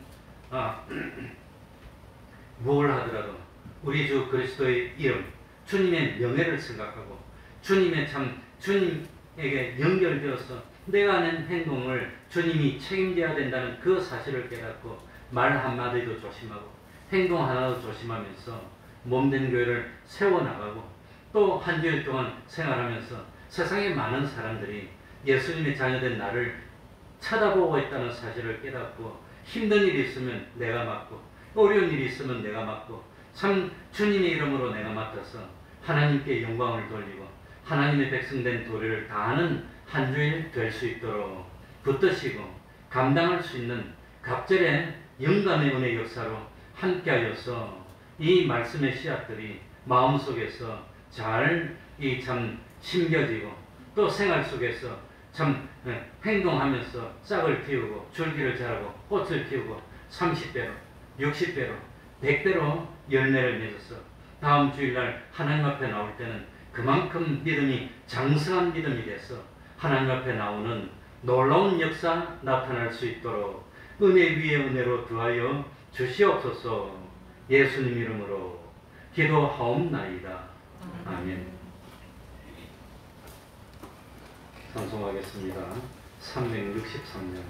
Speaker 4: 뭘 하더라도 우리 주 그리스도의 이름, 주님의 명예를 생각하고 주님에게 연결되어서 내가 하는 행동을 주님이 책임져야 된다는 그 사실을 깨닫고 말 한마디도 조심하고 행동 하나도 조심하면서 몸된 교회를 세워나가고, 또 한 주일 동안 생활하면서 세상에 많은 사람들이 예수님의 자녀된 나를 쳐다보고 있다는 사실을 깨닫고 힘든 일이 있으면 내가 맡고 어려운 일이 있으면 내가 맡고 참 주님의 이름으로 내가 맡아서 하나님께 영광을 돌리고 하나님의 백성된 도리를 다하는 한 주일 될 수 있도록 붙드시고 감당할 수 있는 갑절의 영감의 은혜 역사로 함께하여서 이 말씀의 씨앗들이 마음속에서 잘 참 심겨지고 또 생활 속에서 참 행동하면서 싹을 틔우고 줄기를 자라고 꽃을 피우고 30배로 60배로 100배로 열매를 맺어서 다음 주일날 하나님 앞에 나올 때는 그만큼 믿음이 장성한 믿음이 돼서 하나님 앞에 나오는 놀라운 역사 나타날 수 있도록 은혜 위에 은혜로 더하여 주시옵소서. 예수님 이름으로 기도하옵나이다. 아멘. 찬송하겠습니다. 363년.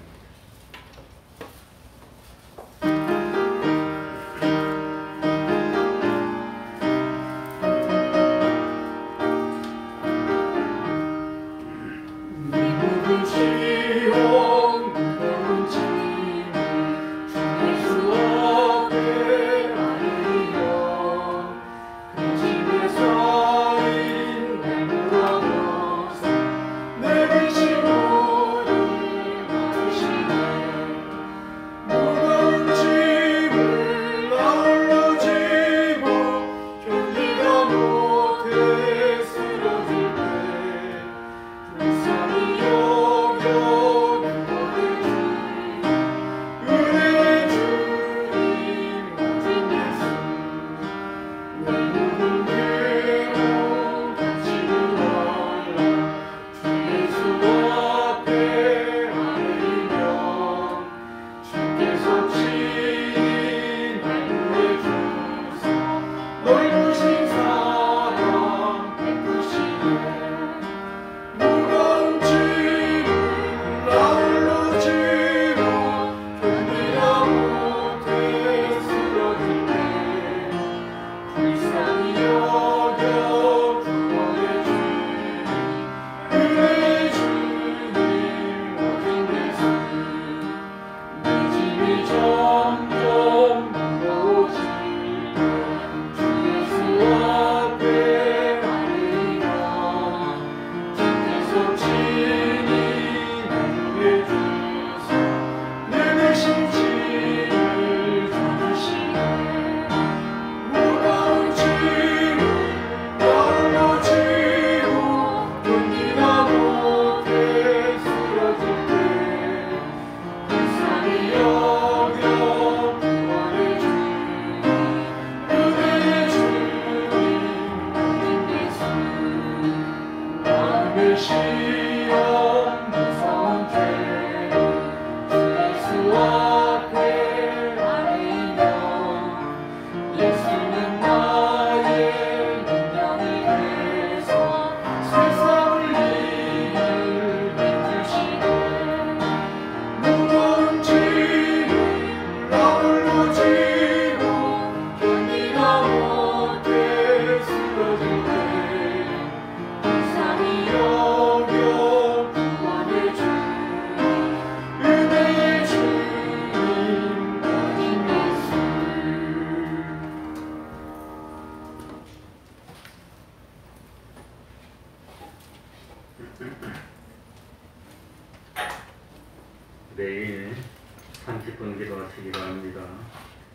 Speaker 2: 내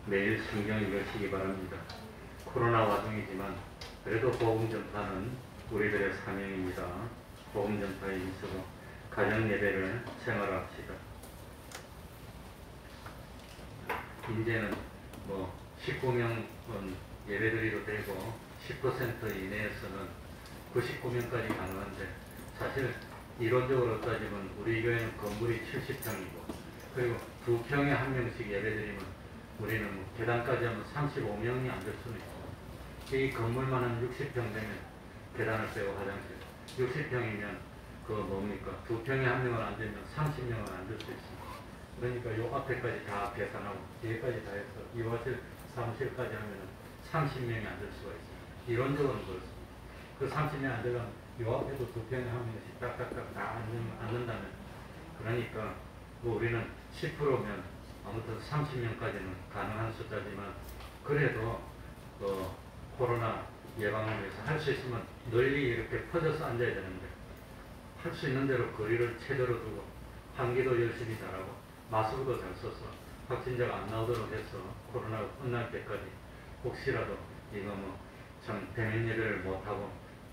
Speaker 4: 매일 성경 읽으시기 바랍니다. 코로나 와중이지만 그래도 복음 전파는 우리들의 사명입니다. 복음 전파에 힘쓰고 가정 예배를 생활합시다. 이제는 19명은 예배드리도 되고 10% 이내에서는 99명까지 가능한데, 사실 이론적으로 따지면 우리 교회는 건물이 70평이고 그리고 2평에 1명씩 예배드리면 우리는 계단까지 하면 35명이 앉을 수는 있고, 이 건물만 한 60평 되면 계단을 빼고 화장실 60평이면 2평에 1명을 앉으면 30명을 앉을 수 있습니다. 그러니까 요 앞에까지 다 계산하고 뒤에까지 다 해서 이화실 사무실까지 하면 30명이 앉을 수가 있습니다. 이론적으로는 그렇습니다. 그 30명 앉으려면 요 앞에도 2평에 1명씩 딱딱딱 다 앉는다면, 그러니까 우리는 10%면 아무튼 30명까지는 가능한 숫자지만, 그래도 코로나 예방을 위해서 할 수 있으면 널리 이렇게 퍼져서 앉아야 되는데, 할 수 있는 대로 거리를 최대로 두고 환기도 열심히 잘하고 마스크도 잘 써서 확진자가 안 나오도록 해서 코로나가 끝날 때까지 혹시라도 이거 참 대면 예배를 못하고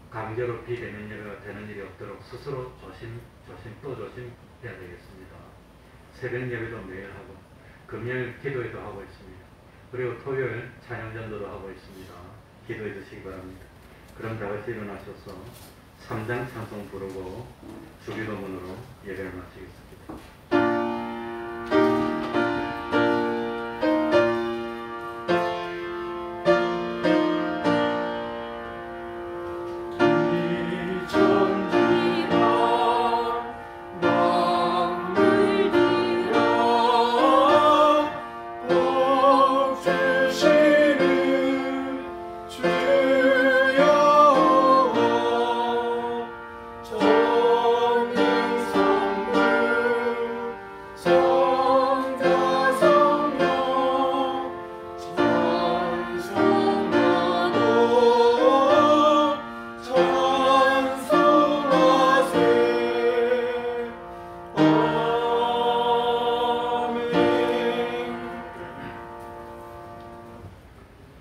Speaker 4: 강제로 비대면 예배가 되는 일이 없도록 스스로 조심 또 조심해야 되겠습니다. 새벽 예배도 매일 하고 금요일 기도회도 하고 있습니다. 그리고 토요일 찬양 전도도 하고 있습니다. 기도해 주시기 바랍니다. 그럼 다 같이 일어나셔서 3장 찬송 부르고 주기도문으로 예배를 마치겠습니다.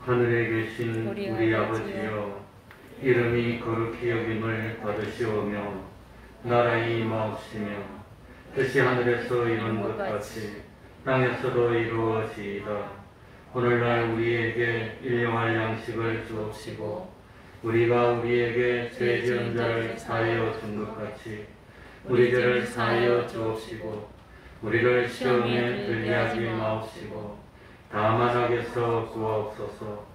Speaker 4: 하늘에 계신 우리 아버지여, 이름이 거룩히 여김을 받으시오며 나라의 임하옵시며 뜻이 하늘에서 이룬 것 같이 땅에서도 이루어지이다. 오늘날 우리에게 일용할 양식을 주옵시고 우리가 우리에게 죄 지은 자를 사하여 준 것 같이 우리 죄를 사하여 주옵시고 우리를 시험에 들게 하지 마옵시고 다만 악에서 구하옵소서.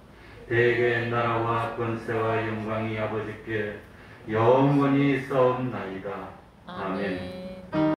Speaker 4: 대개 나라와 권세와 영광이 아버지께 영원히 있사옵나이다. 아멘.